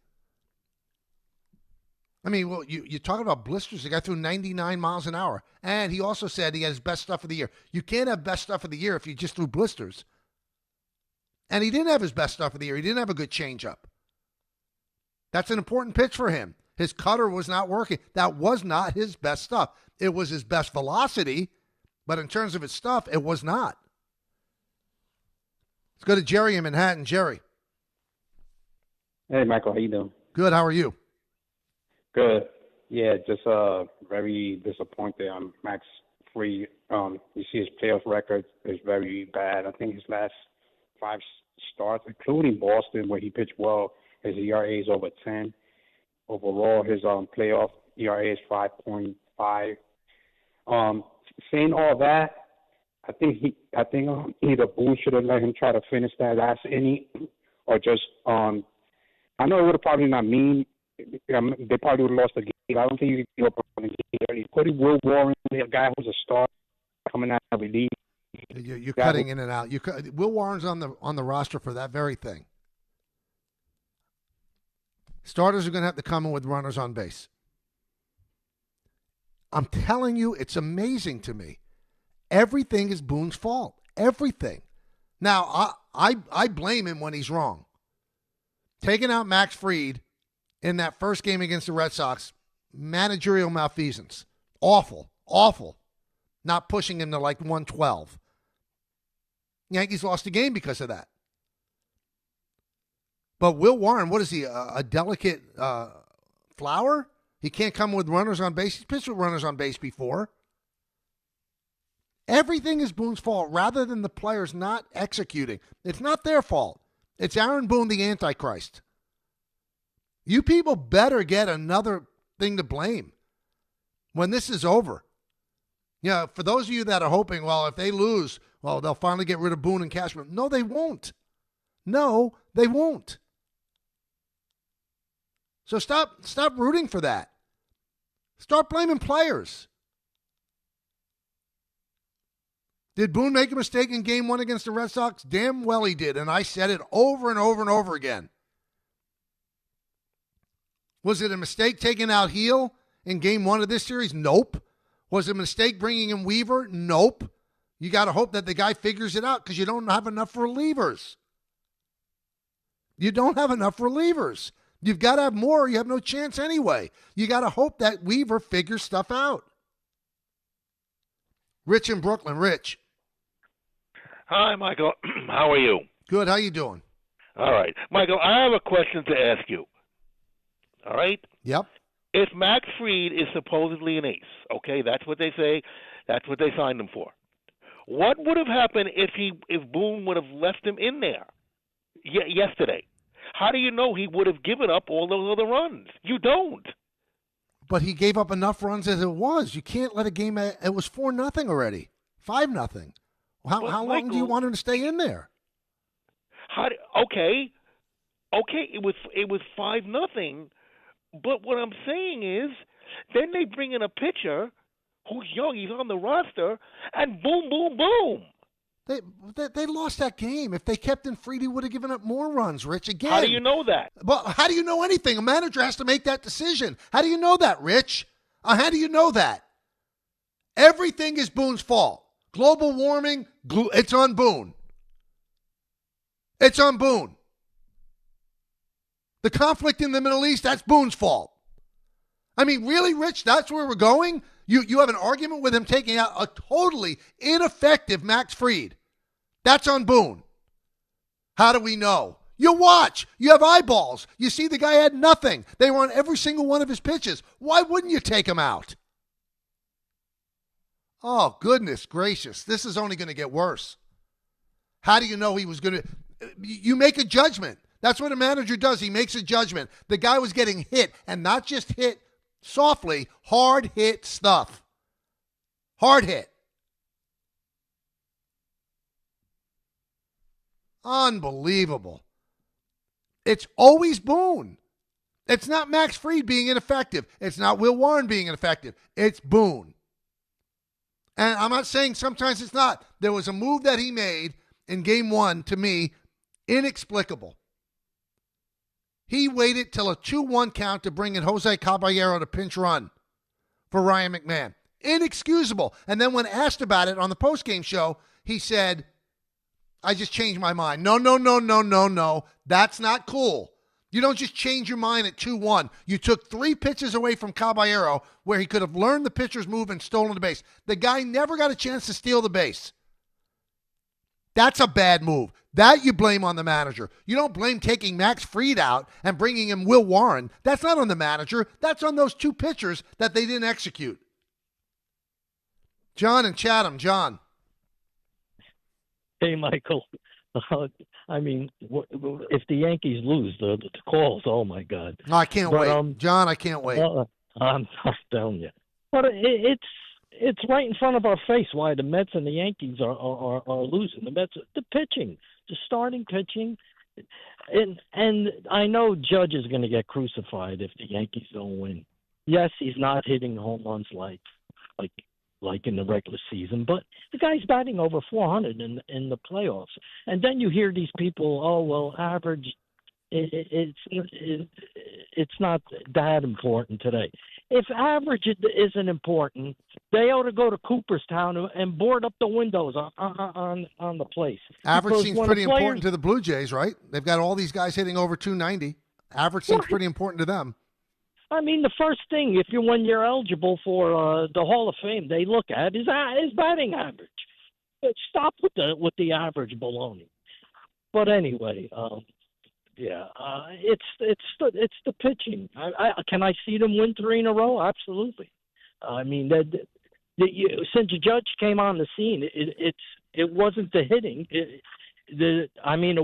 I mean, well, you talking about blisters. The guy threw 99 miles an hour. And he also said he had his best stuff of the year. You can't have best stuff of the year if you just threw blisters. And he didn't have his best stuff of the year. He didn't have a good changeup. That's an important pitch for him. His cutter was not working. That was not his best stuff. It was his best velocity, but in terms of his stuff, it was not. Let's go to Jerry in Manhattan. Jerry.
Hey, Michael, how you doing?
Good. How are you?
Good. Yeah, just very disappointed on Max Fried. You see his playoff record is very bad. I think his last 5 starts, including Boston, where he pitched well, his ERA is over 10. Overall, his playoff ERA is 5.5. Saying all that, I think either Boone should have let him try to finish that last inning, or just I know it would have probably not mean they probably would have lost the game. I don't think you can give up on the game. You put Will Warren, a guy who's a star coming out of relief.
You're cutting in and out. Will Warren's on the roster for that very thing. Starters are going to have to come in with runners on base. I'm telling you, it's amazing to me. Everything is Boone's fault. Everything. Now, I blame him when he's wrong. Taking out Max Fried in that first game against the Red Sox, managerial malfeasance. Awful. Awful. Not pushing him to like 112. Yankees lost the game because of that. But Will Warren, what is he, a delicate flower? He can't come with runners on base. He's pitched with runners on base before. Everything is Boone's fault rather than the players not executing. It's not their fault. It's Aaron Boone, the Antichrist. You people better get another thing to blame when this is over. Yeah, for those of you that are hoping, well, if they lose, well, they'll finally get rid of Boone and Cashman. No, they won't. No, they won't. So stop rooting for that. Start blaming players. Did Boone make a mistake in game 1 against the Red Sox? Damn well he did, and I said it over and over and over again. Was it a mistake taking out Heel in game 1 of this series? Nope. Was it a mistake bringing in Weaver? Nope. You got to hope that the guy figures it out because you don't have enough relievers. You don't have enough relievers. You've got to have more or you have no chance anyway. You got to hope that Weaver figures stuff out. Rich in Brooklyn. Rich.
Hi, Michael. How are you?
Good. How you doing?
All right. Michael, I have a question to ask you. All right?
Yep.
If Max Fried is supposedly an ace, okay, that's what they say, that's what they signed him for. What would have happened if Boone would have left him in there yesterday? How do you know he would have given up all those other runs? You don't.
But he gave up enough runs as it was. You can't let a game. It was 4-0 already, 5-0. How long do you want him to stay in there?
Okay, it was 5-0. But what I'm saying is, then they bring in a pitcher who's young. He's on the roster, and boom, boom, boom.
They lost that game. If they kept in Fried, he would have given up more runs, Rich. Again.
How do you know that?
But how do you know anything? A manager has to make that decision. How do you know that, Rich? How do you know that? Everything is Boone's fault. Global warming, it's on Boone. It's on Boone. The conflict in the Middle East, that's Boone's fault. I mean, really, Rich, that's where we're going? You have an argument with him taking out a totally ineffective Max Fried. That's on Boone. How do we know? You watch. You have eyeballs. You see the guy had nothing. They were on every single one of his pitches. Why wouldn't you take him out? Oh, goodness gracious. This is only going to get worse. How do you know he was going to? You make a judgment. That's what a manager does. He makes a judgment. The guy was getting hit, and not just hit softly, hard hit stuff. Hard hit. Unbelievable. It's always Boone. It's not Max Fried being ineffective. It's not Will Warren being ineffective. It's Boone. And I'm not saying sometimes it's not. There was a move that he made in game 1, to me, inexplicable. He waited till a 2-1 count to bring in Jose Caballero to pinch run for Ryan McMahon. Inexcusable. And then when asked about it on the postgame show, he said, I just changed my mind. No. That's not cool. You don't just change your mind at 2-1. You took 3 pitches away from Caballero where he could have learned the pitcher's move and stolen the base. The guy never got a chance to steal the base. That's a bad move. That you blame on the manager. You don't blame taking Max Fried out and bringing in Will Warren. That's not on the manager. That's on those 2 pitchers that they didn't execute. John and Chatham. John.
Hey, Michael. I mean, if the Yankees lose, the calls, oh, my God.
No, I can't wait. John, I can't wait.
I'm telling you. But it's right in front of our face why the Mets and the Yankees are losing. The Mets, the pitching, the starting pitching. And I know Judge is going to get crucified if the Yankees don't win. Yes, he's not hitting home runs like in the regular season, but the guy's batting over 400 in the playoffs. And then you hear these people, oh, well, average, it's not that important today. If average isn't important, they ought to go to Cooperstown and board up the windows on the place.
Average seems pretty important to the Blue Jays, right? They've got all these guys hitting over 290. Average seems pretty important to them.
I mean, the first thing, when you're eligible for the Hall of Fame, they look at is batting average. But stop with the average baloney. But anyway, it's the pitching. Can I see them win 3 in a row? Absolutely. I mean, since Judge came on the scene, it wasn't the hitting. It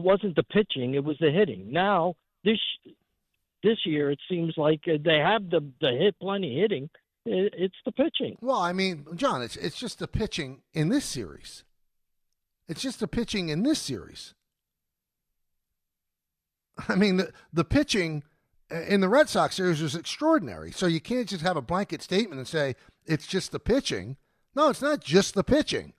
wasn't the pitching. It was the hitting. Now this year, it seems like they have the hit, plenty hitting. It's the pitching.
Well, I mean, John, it's just the pitching in this series. It's just the pitching in this series. I mean, the pitching in the Red Sox series was extraordinary. So you can't just have a blanket statement and say it's just the pitching. No, it's not just the pitching.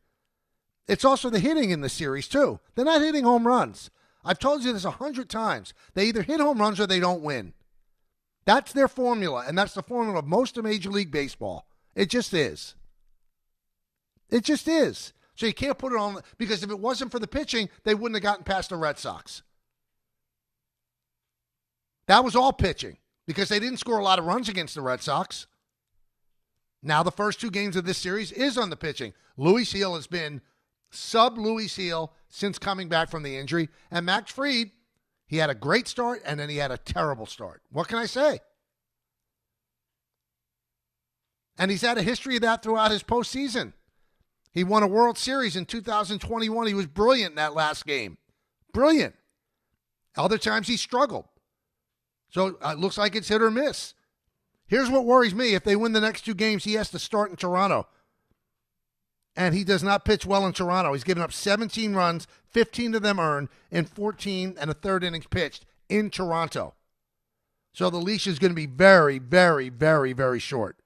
It's also the hitting in the series, too. They're not hitting home runs. I've told you this 100 times. They either hit home runs or they don't win. That's their formula, and that's the formula of most of Major League Baseball. It just is. It just is. So you can't put it on, because if it wasn't for the pitching, they wouldn't have gotten past the Red Sox. That was all pitching, because they didn't score a lot of runs against the Red Sox. Now the first 2 games of this series is on the pitching. Louis Seal has been sub-Louis Seal since coming back from the injury. And Max Fried, he had a great start, and then he had a terrible start. What can I say? And he's had a history of that throughout his postseason. He won a World Series in 2021. He was brilliant in that last game. Brilliant. Other times he struggled. So it looks like it's hit or miss. Here's what worries me. If they win the next 2 games, he has to start in Toronto. And he does not pitch well in Toronto. He's given up 17 runs, 15 of them earned, and 14 and a third innings pitched in Toronto. So the leash is going to be very, very, very, very short.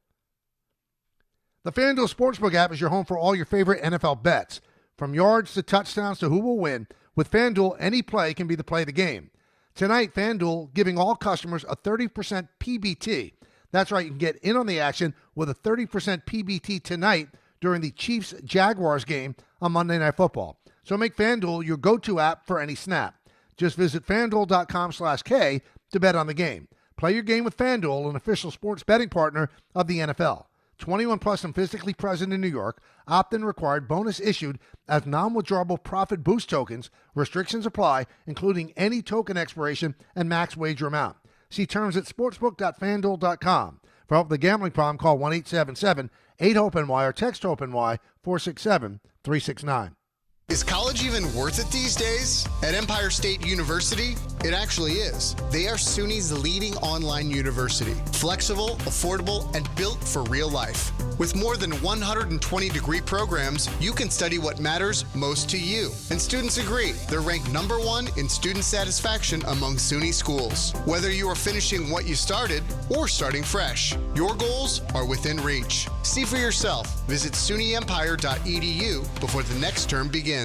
The FanDuel Sportsbook app is your home for all your favorite NFL bets. From yards to touchdowns to who will win, with FanDuel, any play can be the play of the game. Tonight, FanDuel giving all customers a 30% PBT. That's right, you can get in on the action with a 30% PBT tonight during the Chiefs-Jaguars game on Monday Night Football. So make FanDuel your go-to app for any snap. Just visit FanDuel.com/K to bet on the game. Play your game with FanDuel, an official sports betting partner of the NFL. 21 plus and physically present in New York. Opt-in required. Bonus issued as non-withdrawable profit boost tokens. Restrictions apply, including any token expiration and max wager amount. See terms at sportsbook.fanduel.com. For help with the gambling problem, call 1-877-8-HOPE-NY or text HOPE-NY 467-369.
Is college even worth it these days? At Empire State University, it actually is. They are SUNY's leading online university. Flexible, affordable, and built for real life. With more than 120 degree programs, you can study what matters most to you. And students agree, they're ranked #1 in student satisfaction among SUNY schools. Whether you are finishing what you started or starting fresh, your goals are within reach. See for yourself. Visit SUNYempire.edu before the next term begins.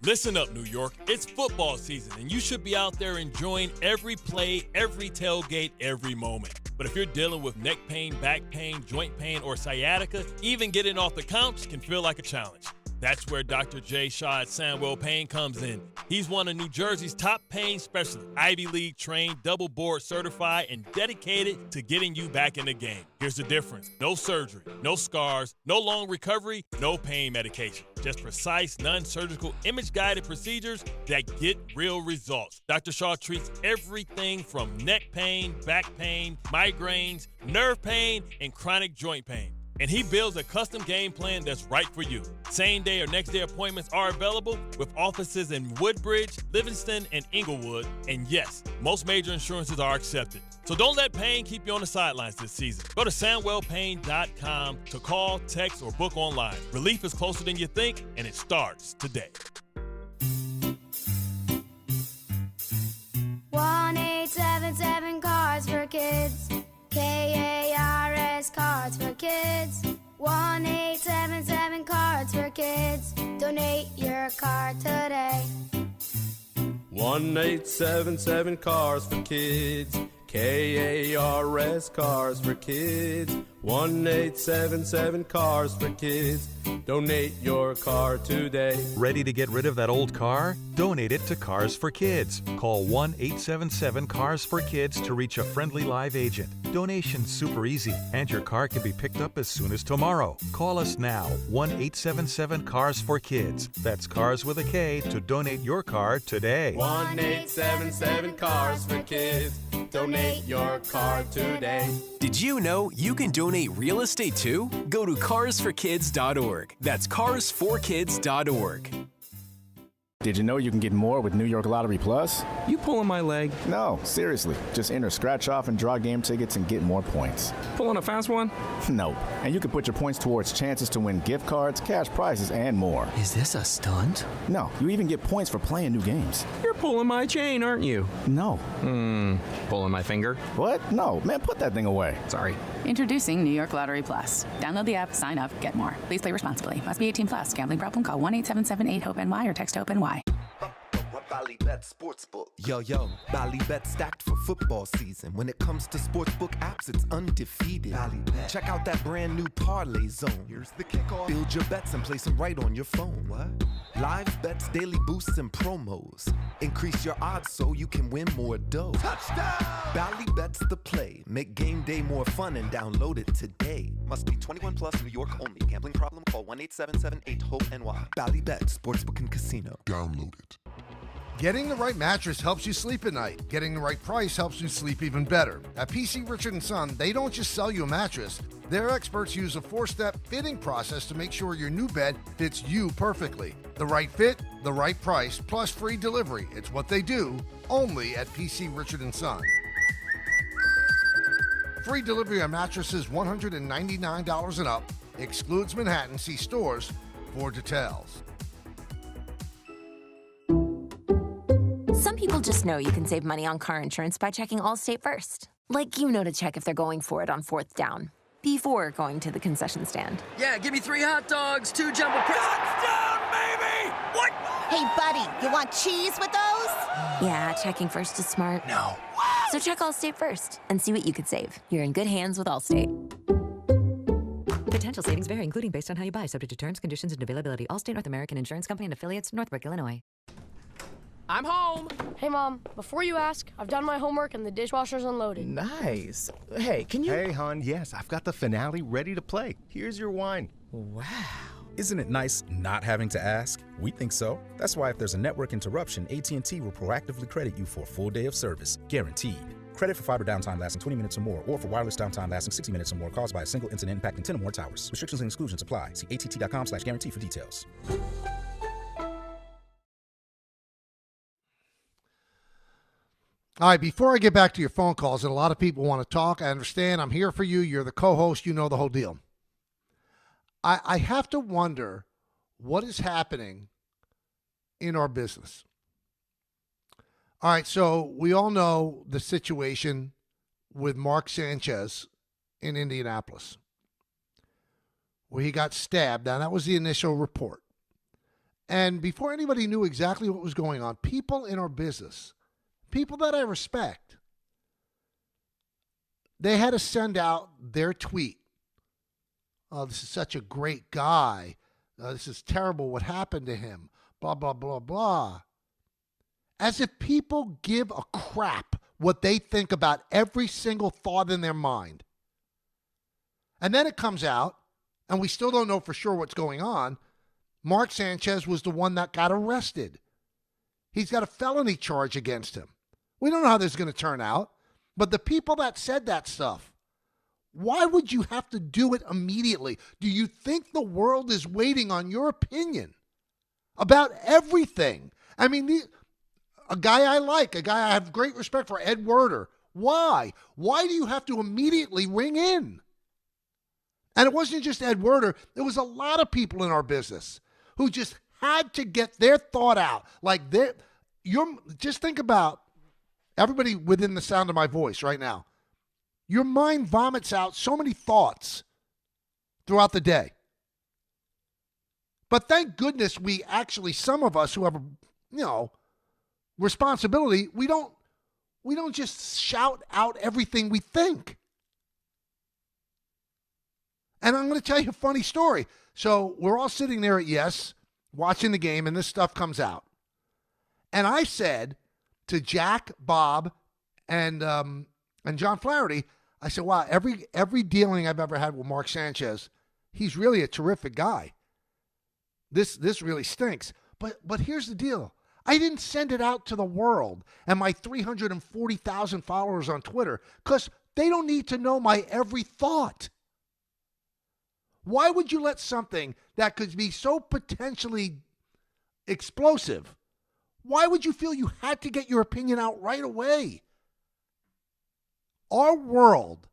Listen up, New York. It's football season, and you should be out there enjoying every play, every tailgate, every moment. But if you're dealing with neck pain, back pain, joint pain, or sciatica, even getting off the couch can feel like a challenge. That's where Dr. Jay Shaw at Sandwell Pain comes in. He's one of New Jersey's top pain specialists, Ivy League trained, double board certified, and dedicated to getting you back in the game. Here's the difference. No surgery, no scars, no long recovery, no pain medication. Just precise, non-surgical, image-guided procedures that get real results. Dr. Shaw treats everything from neck pain, back pain, migraines, nerve pain, and chronic joint pain. And he builds a custom game plan that's right for you. Same day or next day appointments are available with offices in Woodbridge, Livingston, and Inglewood. And yes, most major insurances are accepted. So don't let pain keep you on the sidelines this season. Go to SandwellPain.com to call, text, or book online. Relief is closer than you think, and it starts today.
1-877 Cards for Kids. KARS Cards for Kids. 1-877 Cards for Kids. Donate your card today.
1-877 Cars for Kids. KARS Cars for Kids. 1-877 Cars for Kids. Donate your car today.
Ready to get rid of that old car? Donate it to Cars for Kids. Call 1-877-CARS-FOR-KIDS to reach a friendly live agent. Donation's super easy, and your car can be picked up as soon as tomorrow. Call us now, 1-877-CARS-FOR-KIDS. That's Cars with a K to donate your car today.
1-877 Cars for Kids. Donate your car today.
Did you know you can donate real estate too? Go to carsforkids.org. That's carsforkids.org.
Did you know you can get more with New York Lottery Plus?
You pulling my leg?
No, seriously. Just enter scratch off and draw game tickets and get more points.
Pulling a fast one?
Nope. And you can put your points towards chances to win gift cards, cash prizes, and more.
Is this a stunt?
No, you even get points for playing new games.
You're pulling my chain, aren't you?
No.
Pulling my finger?
What? No, man, put that thing away.
Sorry.
Introducing New York Lottery Plus. Download the app, sign up, get more. Please play responsibly. Must be 18 plus. Gambling problem? Call 1-877-8-HOPE-NY or text HOPE-NY.
Ballybet Sportsbook. Yo, Ballybet stacked for football season. When it comes to sportsbook apps, it's undefeated. Ballybet. Check out that brand new parlay zone. Here's the kickoff. Build your bets and place them right on your phone. What? Live bets, daily boosts, and promos. Increase your odds so you can win more dough. Touchdown! Ballybet's the play. Make game day more fun and download it today. Must be 21 plus, New York only. Gambling problem? Call 1-877-8-HOPE-NY. Ballybet Sportsbook and Casino. Download it.
Getting the right mattress helps you sleep at night. Getting the right price helps you sleep even better. At PC Richard & Son, they don't just sell you a mattress. Their experts use a 4-step fitting process to make sure your new bed fits you perfectly. The right fit, the right price, plus free delivery. It's what they do, only at PC Richard & Son. Free delivery on mattresses $199 and up. Excludes Manhattan. See stores for details.
Some people just know you can save money on car insurance by checking Allstate first. Like you know to check if they're going for it on 4th down, before going to the concession stand.
Yeah, give me 3 hot dogs, 2 jumbo touchdown, baby! What?
Hey, buddy, you want cheese with those? Yeah, checking first is smart.
No.
So check Allstate first and see what you could save. You're in good hands with Allstate.
Potential savings vary, including based on how you buy, subject to terms, conditions, and availability. Allstate North American Insurance Company and affiliates, Northbrook, Illinois.
I'm home. Hey, Mom, before you ask, I've done my homework and the dishwasher's unloaded.
Nice. Hey, can you...
Hey, hon, yes, I've got the finale ready to play. Here's your wine.
Wow.
Isn't it nice not having to ask? We think so. That's why if there's a network interruption, AT&T will proactively credit you for a full day of service. Guaranteed. Credit for fiber downtime lasting 20 minutes or more, or for wireless downtime lasting 60 minutes or more caused by a single incident impacting 10 or more towers. Restrictions and exclusions apply. See att.com/guarantee for details.
All right, before I get back to your phone calls, and a lot of people want to talk, I understand. I'm here for you. You're the co-host. You know the whole deal. I have to wonder what is happening in our business. All right, so we all know the situation with Mark Sanchez in Indianapolis, where he got stabbed. Now, that was the initial report. And before anybody knew exactly what was going on, people in our business, people that I respect, they had to send out their tweet. Oh, this is such a great guy. This is terrible what happened to him. Blah, blah, blah, blah. As if people give a crap what they think about every single thought in their mind. And then it comes out, and we still don't know for sure what's going on. Mark Sanchez was the one that got arrested. He's got a felony charge against him. We don't know how this is going to turn out, but the people that said that stuff, why would you have to do it immediately? Do you think the world is waiting on your opinion about everything? I mean, a guy I like, a guy I have great respect for, Ed Werder. Why? Why do you have to immediately ring in? And it wasn't just Ed Werder. There was a lot of people in our business who just had to get their thought out. Like, just think about everybody within the sound of my voice right now. Your mind vomits out so many thoughts throughout the day. But thank goodness we actually, some of us who have, responsibility, we don't just shout out everything we think. And I'm going to tell you a funny story. So we're all sitting there at Yes, watching the game, and this stuff comes out. And I said to Jack, Bob, and John Flaherty, I said, wow, every dealing I've ever had with Mark Sanchez, he's really a terrific guy. This really stinks. But here's the deal. I didn't send it out to the world and my 340,000 followers on Twitter because they don't need to know my every thought. Why would you let something that could be so potentially explosive, why would you feel you had to get your opinion out right away? Our world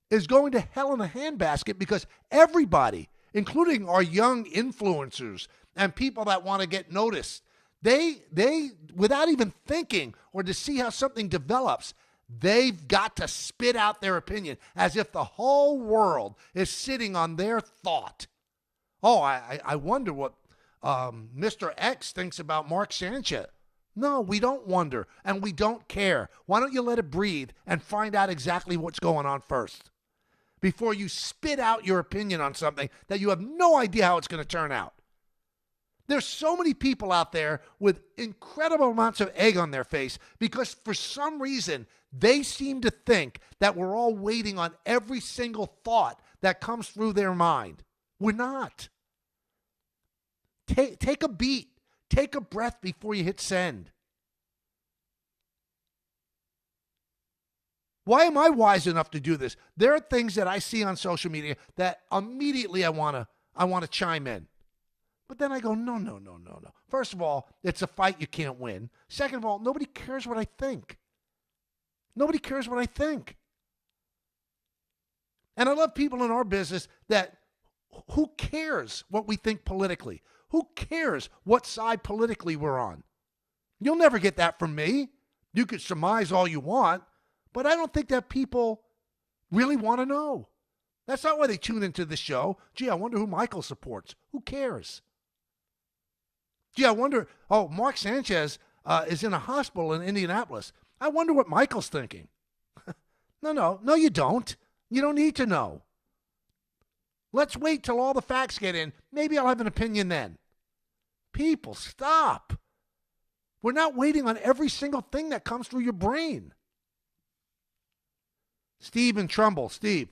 is going to hell in a handbasket because everybody, including our young influencers and people that want to get noticed, they without even thinking or to see how something develops, they've got to spit out their opinion as if the whole world is sitting on their thought. Oh, I wonder what Mr. X thinks about Mark Sanchez. No, we don't wonder, and we don't care. Why don't you let it breathe and find out exactly what's going on first before you spit out your opinion on something that you have no idea how it's going to turn out? There's so many people out there with incredible amounts of egg on their face because for some reason they seem to think that we're all waiting on every single thought that comes through their mind. We're not. Take a beat. Take a breath before you hit send. Why am I wise enough to do this? There are things that I see on social media that immediately I want to chime in. But then I go, no. First of all, it's a fight you can't win. Second of all, nobody cares what I think. Nobody cares what I think. And I love people in our business that, who cares what we think politically? Who cares what side politically we're on? You'll never get that from me. You could surmise all you want, but I don't think that people really want to know. That's not why they tune into the show. Gee, I wonder who Michael supports. Who cares? Gee, I wonder, Mark Sanchez is in a hospital in Indianapolis. I wonder what Michael's thinking. No, you don't. You don't need to know. Let's wait till all the facts get in. Maybe I'll have an opinion then. People, stop. We're not waiting on every single thing that comes through your brain. Steve in Trumbull. Steve.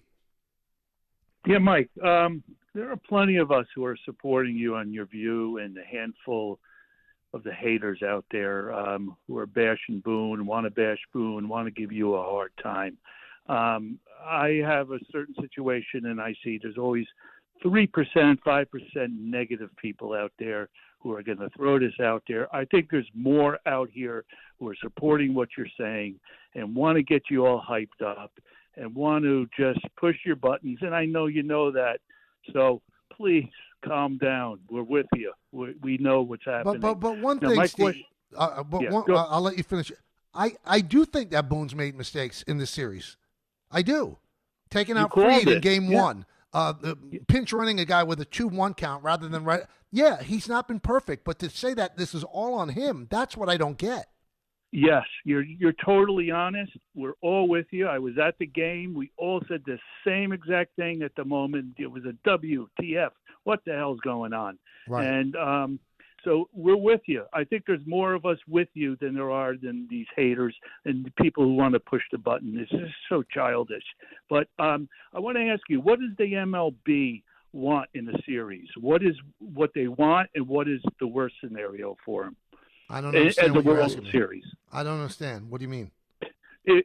Yeah, Mike. There are plenty of us who are supporting you on your view, and a handful of the haters out there who are bashing Boone, want to bash Boone, want to give you a hard time. I have a certain situation, and I see there's always 3%, 5% negative people out there who are going to throw this out there. I think there's more out here who are supporting what you're saying and want to get you all hyped up and want to just push your buttons. And I know you know that. So please calm down. We're with you. We know what's happening.
But one thing, Steve, I'll let you finish. I do think that Boone's made mistakes in this series. I do. Taking out Fried in game one. pinch running a guy with a 2-1 count rather than right. Yeah, he's not been perfect, but to say that this is all on him, that's what I don't get.
Yes, you're totally honest. We're all with you. I was at the game. We all said the same exact thing at the moment. It was a WTF. What the hell's going on?
Right.
And so we're with you. I think there's more of us with you than these haters and the people who want to push the button. This is so childish. But I want to ask you, what does the MLB want in the series? What is what they want, and what is the worst scenario for them?
I don't understand
and
what
the
you're
World
asking me.
Series.
I don't understand. What do you mean?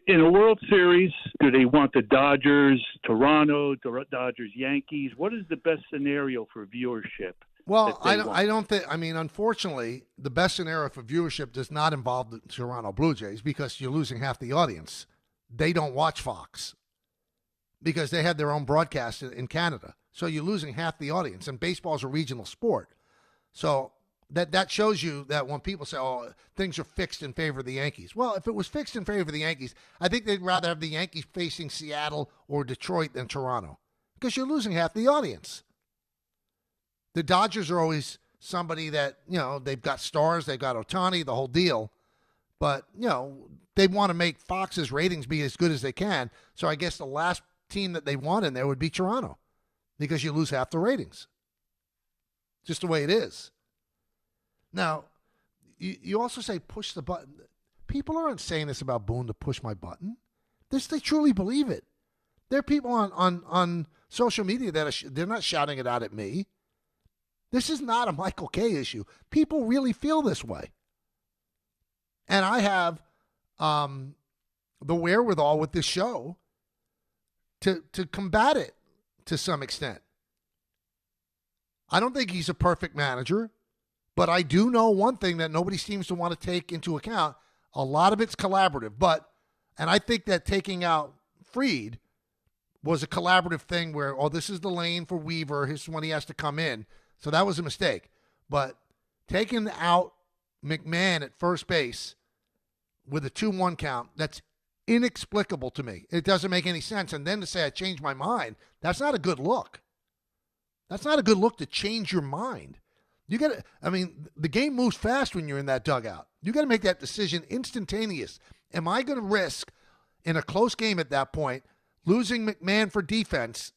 In a World Series, do they want the Dodgers, Toronto, Dodgers, Yankees? What is the best scenario for viewership?
Well, I don't think. I mean, unfortunately, the best scenario for viewership does not involve the Toronto Blue Jays because you're losing half the audience. They don't watch Fox because they have their own broadcast in Canada. So you're losing half the audience, and baseball is a regional sport. So that shows you that when people say, oh, things are fixed in favor of the Yankees. Well, if it was fixed in favor of the Yankees, I think they'd rather have the Yankees facing Seattle or Detroit than Toronto because you're losing half the audience. The Dodgers are always somebody that, they've got stars, they've got Ohtani, the whole deal. But, they want to make Fox's ratings be as good as they can. So I guess the last team that they want in there would be Toronto because you lose half the ratings. Just the way it is. Now, you also say push the button. People aren't saying this about Boone to push my button. They truly believe it. There are people on social media that they're not shouting it out at me. This is not a Michael Kay issue. People really feel this way. And I have the wherewithal with this show to combat it to some extent. I don't think he's a perfect manager, but I do know one thing that nobody seems to want to take into account. A lot of it's collaborative, and I think that taking out Fried was a collaborative thing where, this is the lane for Weaver. This is when he has to come in. So that was a mistake. But taking out McMahon at first base with a 2-1 count, that's inexplicable to me. It doesn't make any sense. And then to say I changed my mind, that's not a good look. That's not a good look to change your mind. The game moves fast when you're in that dugout. You got to make that decision instantaneous. Am I going to risk, in a close game at that point, losing McMahon for defense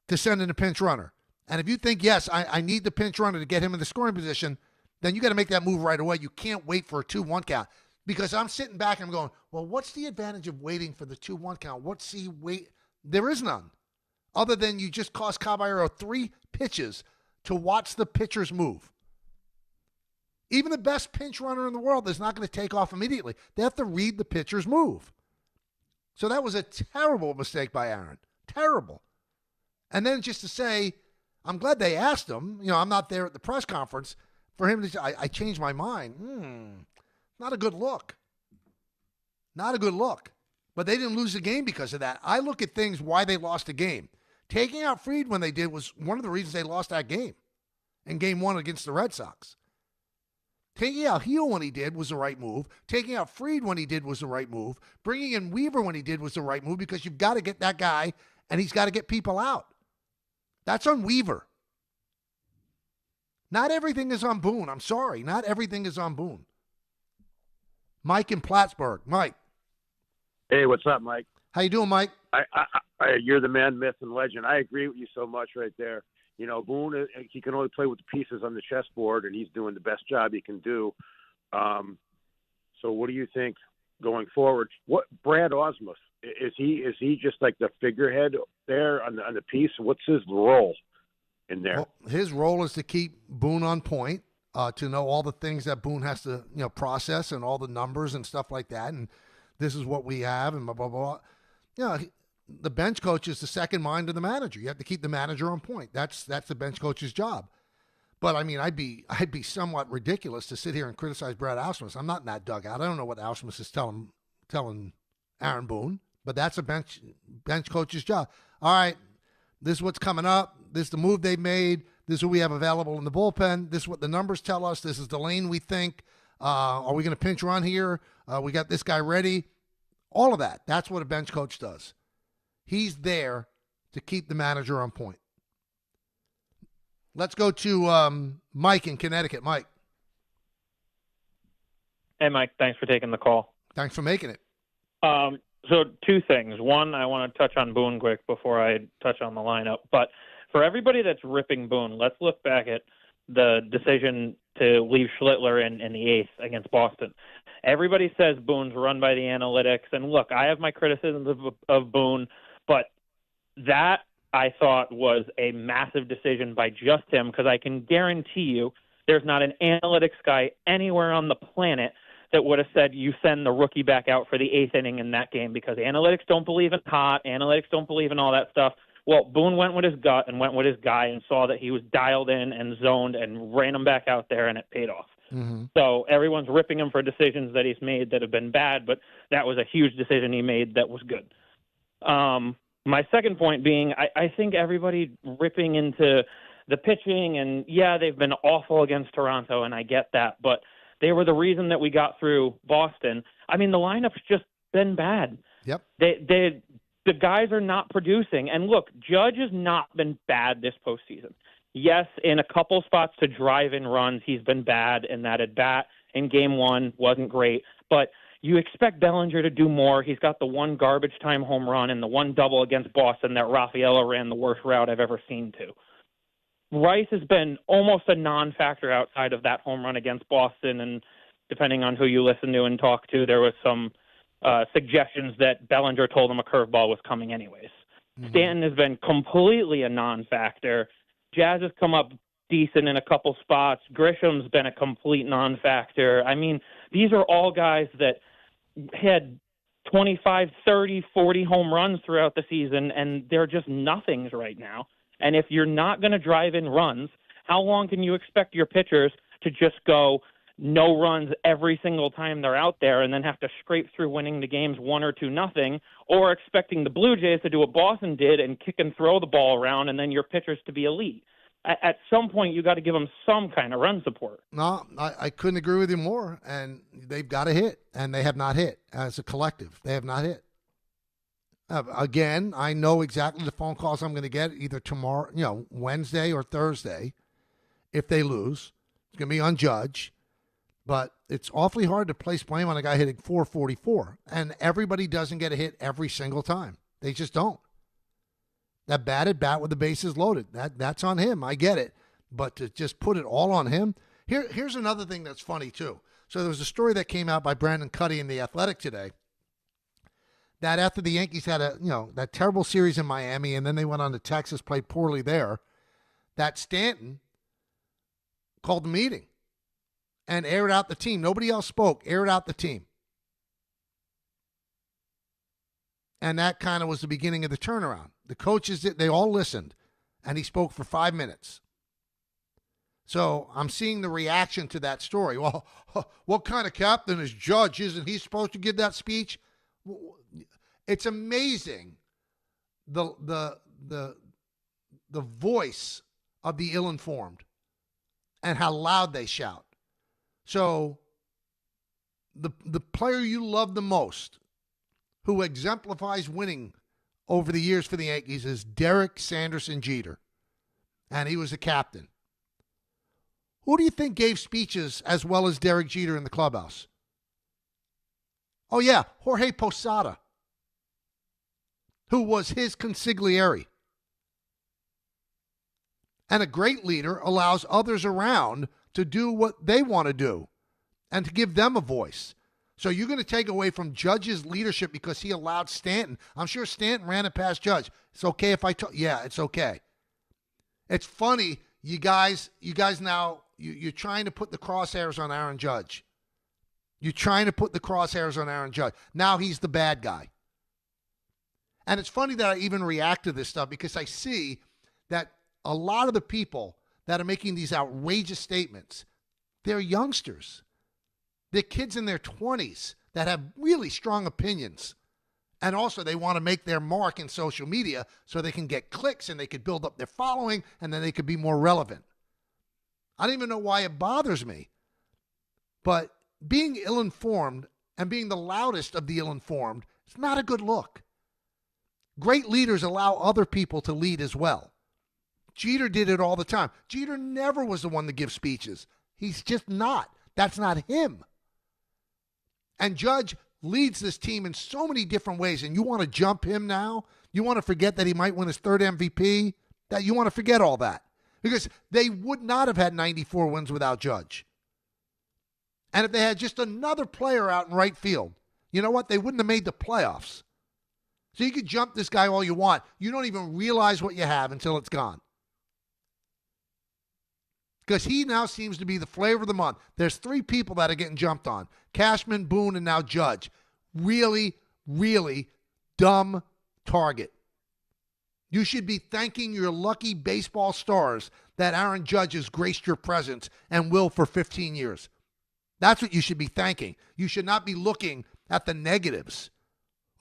to send in a pinch runner? And if you think, yes, I need the pinch runner to get him in the scoring position, then you got to make that move right away. You can't wait for a 2-1 count. Because I'm sitting back and I'm going, well, what's the advantage of waiting for the 2-1 count? What's he wait? There is none. Other than you just cost Caballero 3 pitches to watch the pitchers move. Even the best pinch runner in the world is not going to take off immediately. They have to read the pitchers move. So that was a terrible mistake by Aaron. Terrible. And then just to say, I'm glad they asked him. I'm not there at the press conference. For him to say, I changed my mind. Not a good look. Not a good look. But they didn't lose the game because of that. I look at things why they lost the game. Taking out Fried when they did was one of the reasons they lost that game in Game 1 against the Red Sox. Taking out Heel when he did was the right move. Taking out Fried when he did was the right move. Bringing in Weaver when he did was the right move because you've got to get that guy and he's got to get people out. That's on Weaver. Not everything is on Boone. I'm sorry. Not everything is on Boone. Mike in Plattsburgh. Mike.
Hey, what's up, Mike?
How you doing, Mike?
You're the man, myth, and legend. I agree with you so much right there. Boone, he can only play with the pieces on the chessboard, and he's doing the best job he can do. So what do you think going forward? What Brad Osmus, is he just like the figurehead there on the piece? What's his role in there?
Well, his role is to keep Boone on point, to know all the things that Boone has to process and all the numbers and stuff like that. And this is what we have and blah, blah, blah. The bench coach is the second mind of the manager. You have to keep the manager on point. That's the bench coach's job. But I mean, I'd be somewhat ridiculous to sit here and criticize Brad Ausmus. I'm not in that dugout. I don't know what Ausmus is telling Aaron Boone, but that's a bench coach's job. All right, this is what's coming up. This is the move they made. This is what we have available in the bullpen. This is what the numbers tell us. This is the lane we think. Are we going to pinch run here? We got this guy ready. All of that. That's what a bench coach does. He's there to keep the manager on point. Let's go to Mike in Connecticut. Mike.
Hey, Mike. Thanks for taking the call.
Thanks for making it.
So two things. One, I want to touch on Boone quick before I touch on the lineup. But for everybody that's ripping Boone, let's look back at the decision to leave Schlittler in the eighth against Boston. Everybody says Boone's run by the analytics. And look, I have my criticisms of Boone, but that I thought was a massive decision by just him, because I can guarantee you there's not an analytics guy anywhere on the planet that would have said you send the rookie back out for the eighth inning in that game, because analytics don't believe in hot, analytics don't believe in all that stuff. Well, Boone went with his gut and went with his guy and saw that he was dialed in and zoned and ran him back out there, and it paid off.
Mm-hmm.
So everyone's ripping him for decisions that he's made that have been bad, but that was a huge decision he made that was good. My second point being, I think everybody ripping into the pitching, and yeah, they've been awful against Toronto, and I get that, but they were the reason that we got through Boston. I mean, the lineup's just been bad.
Yep.
The guys are not producing. And look, Judge has not been bad this postseason. Yes, in a couple spots to drive in runs, he's been bad, and that at bat in game one wasn't great. But you expect Bellinger to do more. He's got the one garbage time home run and the one double against Boston that Rafaela ran the worst route I've ever seen to. Rice has been almost a non-factor outside of that home run against Boston, and depending on who you listen to and talk to, there was some suggestions that Bellinger told him a curveball was coming anyways. Mm-hmm. Stanton has been completely a non-factor. Jazz has come up decent in a couple spots. Grisham's been a complete non-factor. I mean, these are all guys that had 25, 30, 40 home runs throughout the season, and they're just nothings right now. And if you're not going to drive in runs, how long can you expect your pitchers to just go no runs every single time they're out there and then have to scrape through winning the games 1 or 2-0, or expecting the Blue Jays to do what Boston did and kick and throw the ball around and then your pitchers to be elite? At some point, you got to give them some kind of run support.
No, I couldn't agree with you more. And they've got to hit, and they have not hit as a collective. They have not hit. Again, I know exactly the phone calls I'm going to get either tomorrow, Wednesday or Thursday. If they lose, it's going to be on Judge. But it's awfully hard to place blame on a guy hitting 444. And everybody doesn't get a hit every single time. They just don't. That bad at bat with the bases loaded, that's on him. I get it. But to just put it all on him. Here's another thing that's funny, too. So there was a story that came out by Brandon Cuddy in The Athletic today, that after the Yankees had that terrible series in Miami, and then they went on to Texas, played poorly there, that Stanton called the meeting and aired out the team. Nobody else spoke, aired out the team. And that kind of was the beginning of the turnaround. The coaches, they all listened, and he spoke for 5 minutes. So I'm seeing the reaction to that story. Well, what kind of captain is Judge? Isn't he supposed to give that speech? It's amazing the voice of the ill-informed and how loud they shout. So the player you love the most, who exemplifies winning over the years for the Yankees, is Derek Sanderson Jeter, and he was the captain. Who do you think gave speeches as well as Derek Jeter in the clubhouse? Oh, yeah, Jorge Posada, who was his consigliere. And a great leader allows others around to do what they want to do and to give them a voice. So you're going to take away from Judge's leadership because he allowed Stanton. I'm sure Stanton ran it past Judge. It's okay if I talk. Yeah, it's okay. It's funny, you guys now, you're trying to put the crosshairs on Aaron Judge. You're trying to put the crosshairs on Aaron Judge. Now he's the bad guy. And it's funny that I even react to this stuff because I see that a lot of the people that are making these outrageous statements, they're youngsters. They're kids in their 20s that have really strong opinions. And also they want to make their mark in social media so they can get clicks and they could build up their following and then they could be more relevant. I don't even know why it bothers me. But being ill-informed and being the loudest of the ill-informed is not a good look. Great leaders allow other people to lead as well. Jeter did it all the time. Jeter never was the one to give speeches. He's just not. That's not him. And Judge leads this team in so many different ways, and you want to jump him now? You want to forget that he might win his third MVP? That you want to forget all that. Because they would not have had 94 wins without Judge. And if they had just another player out in right field, you know what? They wouldn't have made the playoffs. So you could jump this guy all you want. You don't even realize what you have until it's gone. Because he now seems to be the flavor of the month. There's 3 people that are getting jumped on. Cashman, Boone, and now Judge. Really, really dumb target. You should be thanking your lucky baseball stars that Aaron Judge has graced your presence and will for 15 years. That's what you should be thanking. You should not be looking at the negatives.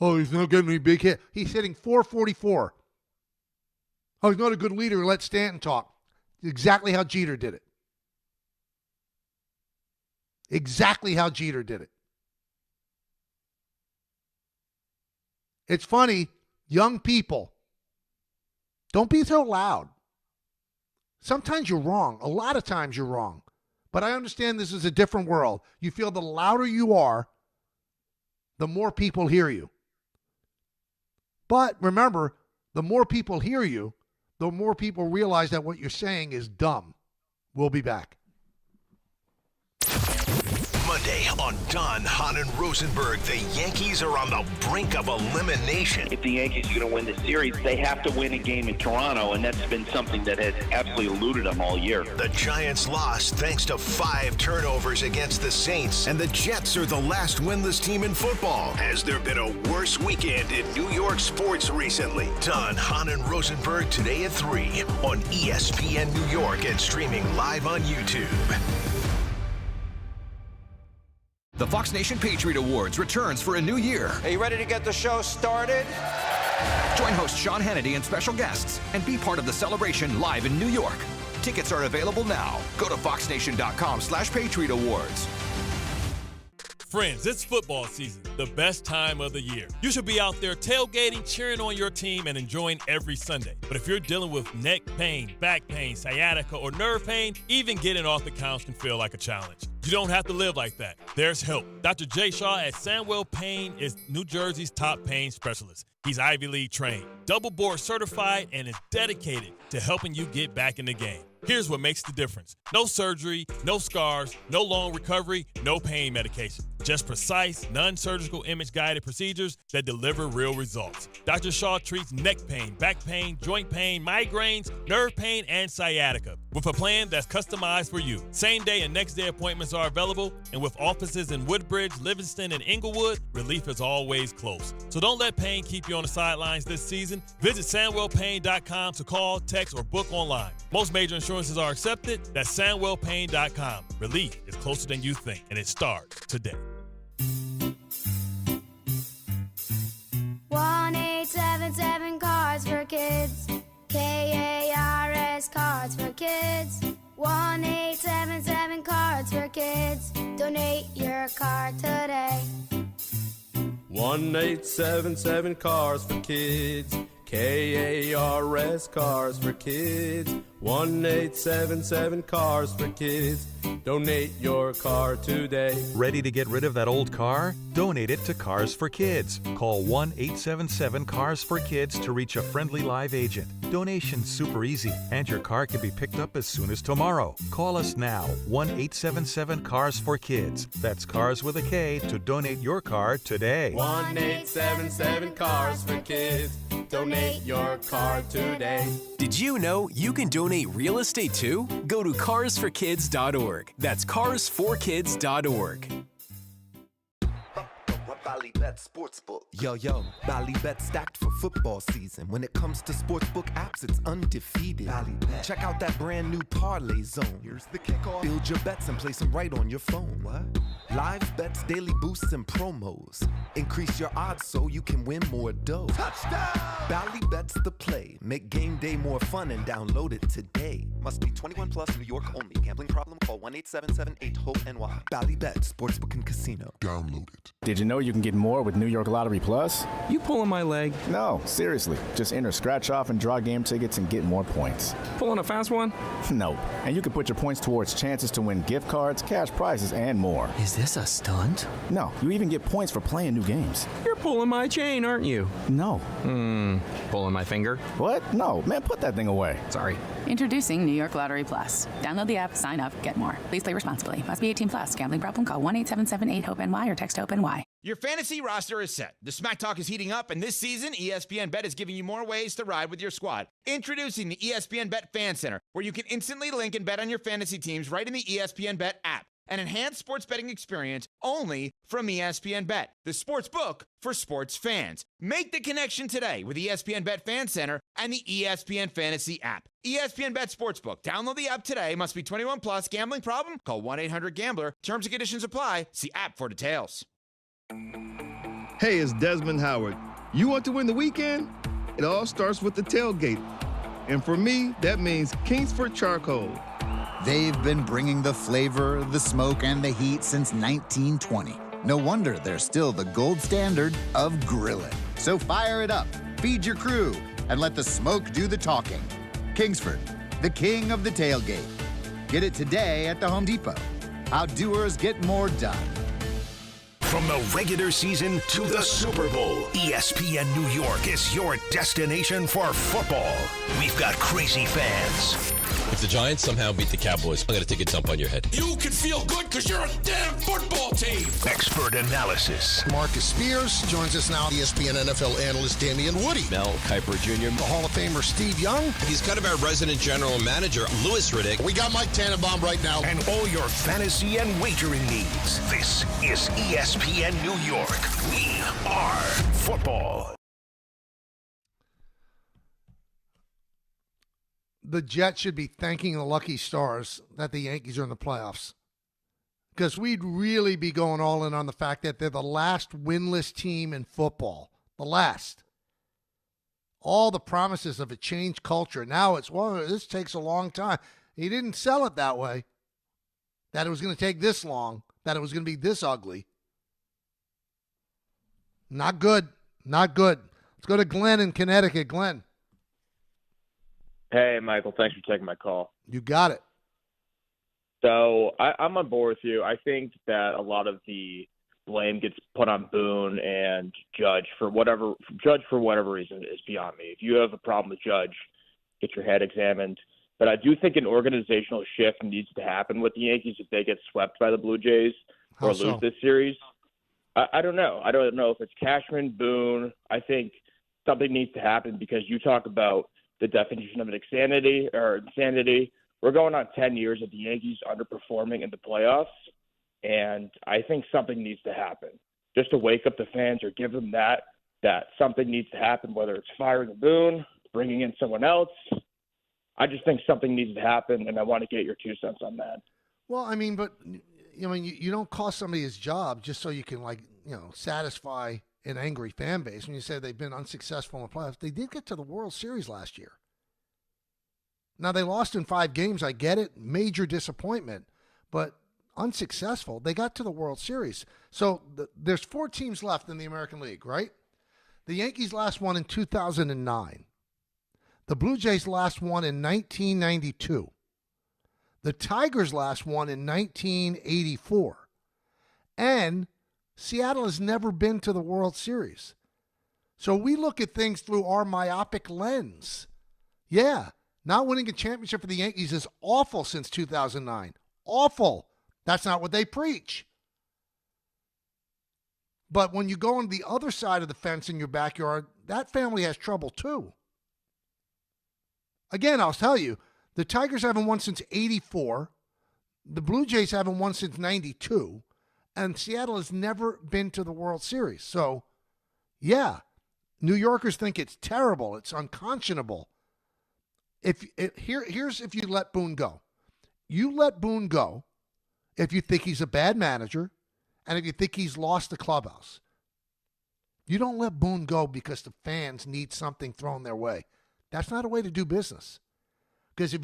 Oh, he's not getting any big hit. He's hitting .444. Oh, he's not a good leader. Let Stanton talk. Exactly how Jeter did it. Exactly how Jeter did it. It's funny, young people, don't be so loud. Sometimes you're wrong. A lot of times you're wrong. But I understand this is a different world. You feel the louder you are, the more people hear you. But remember, the more people hear you, the more people realize that what you're saying is dumb. We'll be back.
Monday on Don, Hahn, and Rosenberg, the Yankees are on the brink of elimination.
If the Yankees are going to win the series, they have to win a game in Toronto, and that's been something that has absolutely eluded them all year.
The Giants lost thanks to 5 turnovers against the Saints, and the Jets are the last winless team in football. Has there been a worse weekend in New York sports recently? Don, Hahn, and Rosenberg today at 3 on ESPN New York and streaming live on YouTube.
The Fox Nation Patriot Awards returns for a new year.
Are you ready to get the show started?
Join host Sean Hannity and special guests and be part of the celebration live in New York. Tickets are available now. Go to foxnation.com/Patriot Awards.
Friends, it's football season, the best time of the year. You should be out there tailgating, cheering on your team, and enjoying every Sunday. But if you're dealing with neck pain, back pain, sciatica, or nerve pain, even getting off the couch can feel like a challenge. You don't have to live like that. There's help. Dr. Jay Shaw at Sandwell Pain is New Jersey's top pain specialist. He's Ivy League trained, double board certified, and is dedicated to helping you get back in the game. Here's what makes the difference. No surgery, no scars, no long recovery, no pain medication. Just precise, non-surgical image-guided procedures that deliver real results. Dr. Shaw treats neck pain, back pain, joint pain, migraines, nerve pain, and sciatica with a plan that's customized for you. Same-day and next-day appointments are available, and with offices in Woodbridge, Livingston, and Inglewood, relief is always close. So don't let pain keep you on the sidelines this season. Visit SandwellPain.com to call, text, or book online. Most major insurances are accepted. That's SandwellPain.com. Relief is closer than you think, and it starts today.
1-877 Cards for Kids. KARS Cards for Kids. 1-877 Cards for Kids. Donate your card today.
1-877 Cars for Kids. KARS Cars for Kids. 1-877 Cars for Kids. Donate your car today.
Ready to get rid of that old car? Donate it to Cars for Kids. Call 1-877-CARS-FOR-KIDS to reach a friendly live agent. Donation's super easy, and your car can be picked up as soon as tomorrow. Call us now, 1-877-CARS-FOR-KIDS. That's Cars with a K to donate your car today.
1-877 Cars for Kids. Donate your car today.
Did you know you can donate real estate too? Go to carsforkids.org. That's carsforkids.org.
Ballybet Sportsbook. Yo, Ballybet stacked for football season. When it comes to sportsbook apps, it's undefeated. Ballybet. Check out that brand new parlay zone. Here's the kickoff. Build your bets and place them right on your phone. What? Live bets, daily boosts, and promos. Increase your odds so you can win more dough. Touchdown! Bally Bet's the play. Make game day more fun and download it today.
Must be 21 plus, New York only. Gambling problem? Call 1-877-8-HOPE-NY.
Bally Bet, Sportsbook and Casino.
Download it.
Did you know you can get more with New York Lottery Plus?
You pulling my leg?
No, seriously. Just enter scratch off and draw game tickets and get more points.
Pulling a fast one?
No. And you can put your points towards chances to win gift cards, cash prizes, and more.
Is this a stunt?
No, you even get points for playing new games.
You're pulling my chain, aren't you?
No.
Pulling my finger?
What? No, man, put that thing away.
Sorry.
Introducing New York Lottery Plus. Download the app, sign up, get more. Please play responsibly. Must be 18 plus. Gambling problem? Call 1-877-8-HOPE-NY or text HOPE-NY.
Your fantasy roster is set. The Smack Talk is heating up, and this season, ESPN Bet is giving you more ways to ride with your squad. Introducing the ESPN Bet Fan Center, where you can instantly link and bet on your fantasy teams right in the ESPN Bet app. An enhanced sports betting experience only from ESPN Bet, the sports book for sports fans. Make the connection today with ESPN Bet Fan Center and the ESPN Fantasy app. ESPN Bet Sportsbook. Download the app today. Must be 21 plus. Gambling problem? Call 1-800-GAMBLER. Terms and conditions apply. See app for details.
Hey, it's Desmond Howard. You want to win the weekend? It all starts with the tailgate. And for me, that means Kingsford Charcoal.
They've been bringing the flavor, the smoke, and the heat since 1920. No wonder they're still the gold standard of grilling. So fire it up, feed your crew, and let the smoke do the talking. Kingsford, the king of the tailgate. Get it today at the Home Depot. How doers get more done.
From the regular season to the Super Bowl, ESPN New York is your destination for football. We've got crazy fans.
If the Giants somehow beat the Cowboys, I'm going to take a dump on your head.
You can feel good because you're a damn football team. Expert analysis.
Marcus Spears joins us now. ESPN NFL analyst Damian Woody.
Mel Kiper Jr.
The Hall of Famer Steve Young.
He's kind of our resident general manager, Louis Riddick.
We got Mike Tannenbaum right now.
And all your fantasy and wagering needs. This is ESPN New York. We are football.
The Jets should be thanking the lucky stars that the Yankees are in the playoffs, because we'd really be going all in on the fact that they're the last winless team in football. The last. All the promises of a changed culture. Now it's, well, this takes a long time. He didn't sell it that way, that it was going to take this long, that it was going to be this ugly. Not good. Not good. Let's go to Glenn in Connecticut. Glenn.
Hey, Michael. Thanks for taking my call.
You got it.
So I'm on board with you. I think that a lot of the blame gets put on Boone and Judge for whatever reason is beyond me. If you have a problem with Judge, get your head examined. But I do think an organizational shift needs to happen with the Yankees if they get swept by the Blue Jays or lose this series. I don't know. I don't know if it's Cashman, Boone. I think something needs to happen because you talk about the definition of an insanity. We're going on 10 years of the Yankees underperforming in the playoffs, and I think something needs to happen just to wake up the fans or give them that something needs to happen, whether it's firing Boone, bringing in someone else. I just think something needs to happen, and I want to get your 2 cents on that.
Well, I mean, but you don't cost somebody his job just so you can, satisfy an angry fan base. When you say they've been unsuccessful in the playoffs, they did get to the World Series last year. Now, they lost in 5 games. I get it. Major disappointment, but unsuccessful. They got to the World Series. So there's 4 teams left in the American League, right? The Yankees last won in 2009. The Blue Jays last won in 1992. The Tigers last won in 1984. And Seattle has never been to the World Series. So we look at things through our myopic lens. Yeah, not winning a championship for the Yankees is awful since 2009. Awful. That's not what they preach. But when you go on the other side of the fence in your backyard, that family has trouble too. Again, I'll tell you, the Tigers haven't won since 84. The Blue Jays haven't won since 92. And Seattle has never been to the World Series. So, yeah, New Yorkers think it's terrible. It's unconscionable. Here's if you let Boone go. You let Boone go if you think he's a bad manager, and if you think he's lost the clubhouse. You don't let Boone go because the fans need something thrown their way. That's not a way to do business. Because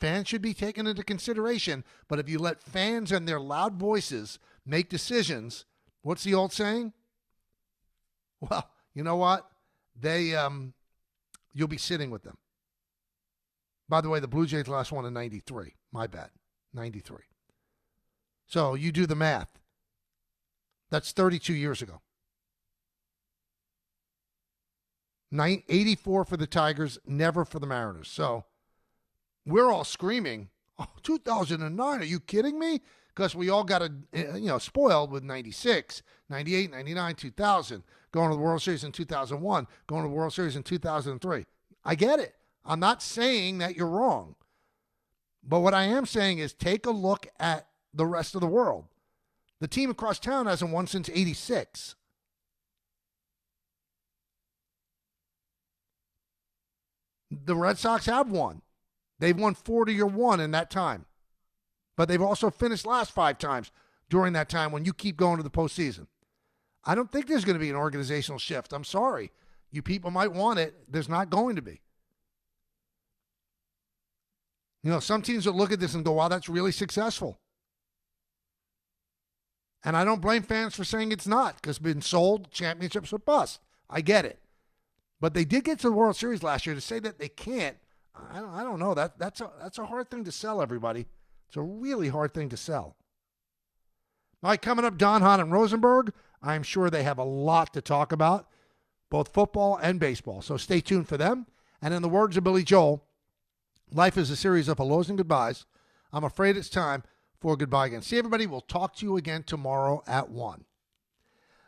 fans should be taken into consideration, but if you let fans and their loud voices make decisions, what's the old saying? Well, you know what? You'll be sitting with them. By the way, the Blue Jays last won in 93. My bad. 93. So you do the math. That's 32 years ago. 84 for the Tigers, never for the Mariners. So we're all screaming, 2009, are you kidding me? Because we all got spoiled with 96, 98, 99, 2000, going to the World Series in 2001, going to the World Series in 2003. I get it. I'm not saying that you're wrong. But what I am saying is take a look at the rest of the world. The team across town hasn't won since 86. The Red Sox have won. They've won 40-1 in that time. But they've also finished last 5 times during that time when you keep going to the postseason. I don't think there's going to be an organizational shift. I'm sorry. You people might want it. There's not going to be. Some teams will look at this and go, wow, that's really successful. And I don't blame fans for saying it's not, because been sold championships with bust. I get it. But they did get to the World Series last year. To say that they can't, I don't know. That's a hard thing to sell, everybody. It's a really hard thing to sell. All right, coming up, Don, Hahn, and Rosenberg. I'm sure they have a lot to talk about, both football and baseball. So stay tuned for them. And in the words of Billy Joel, life is a series of hellos and goodbyes. I'm afraid it's time for goodbye again. See, everybody, we'll talk to you again tomorrow at 1.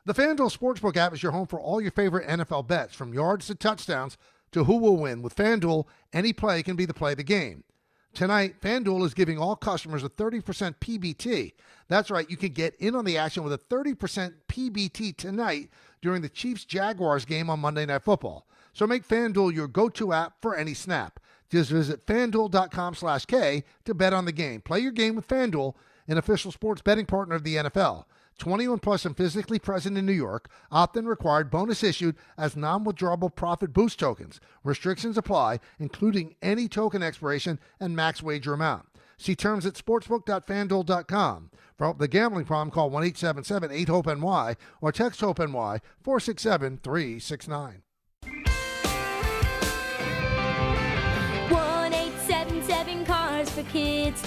The FanDuel Sportsbook app is your home for all your favorite NFL bets, from yards to touchdowns to who will win. With FanDuel, any play can be the play of the game. Tonight, FanDuel is giving all customers a 30% PBT. That's right, you can get in on the action with a 30% PBT tonight during the Chiefs-Jaguars game on Monday Night Football. So make FanDuel your go-to app for any snap. Just visit FanDuel.com/K to bet on the game. Play your game with FanDuel, an official sports betting partner of the NFL. 21 plus and physically present in New York. Opt-in required. Bonus issued as non-withdrawable profit boost tokens. Restrictions apply, including any token expiration and max wager amount. See terms at sportsbook.fanduel.com. For help with the gambling problem, call 1-877-8-HOPE-NY or text HOPE-NY 467-369.
1-877 Cars for Kids.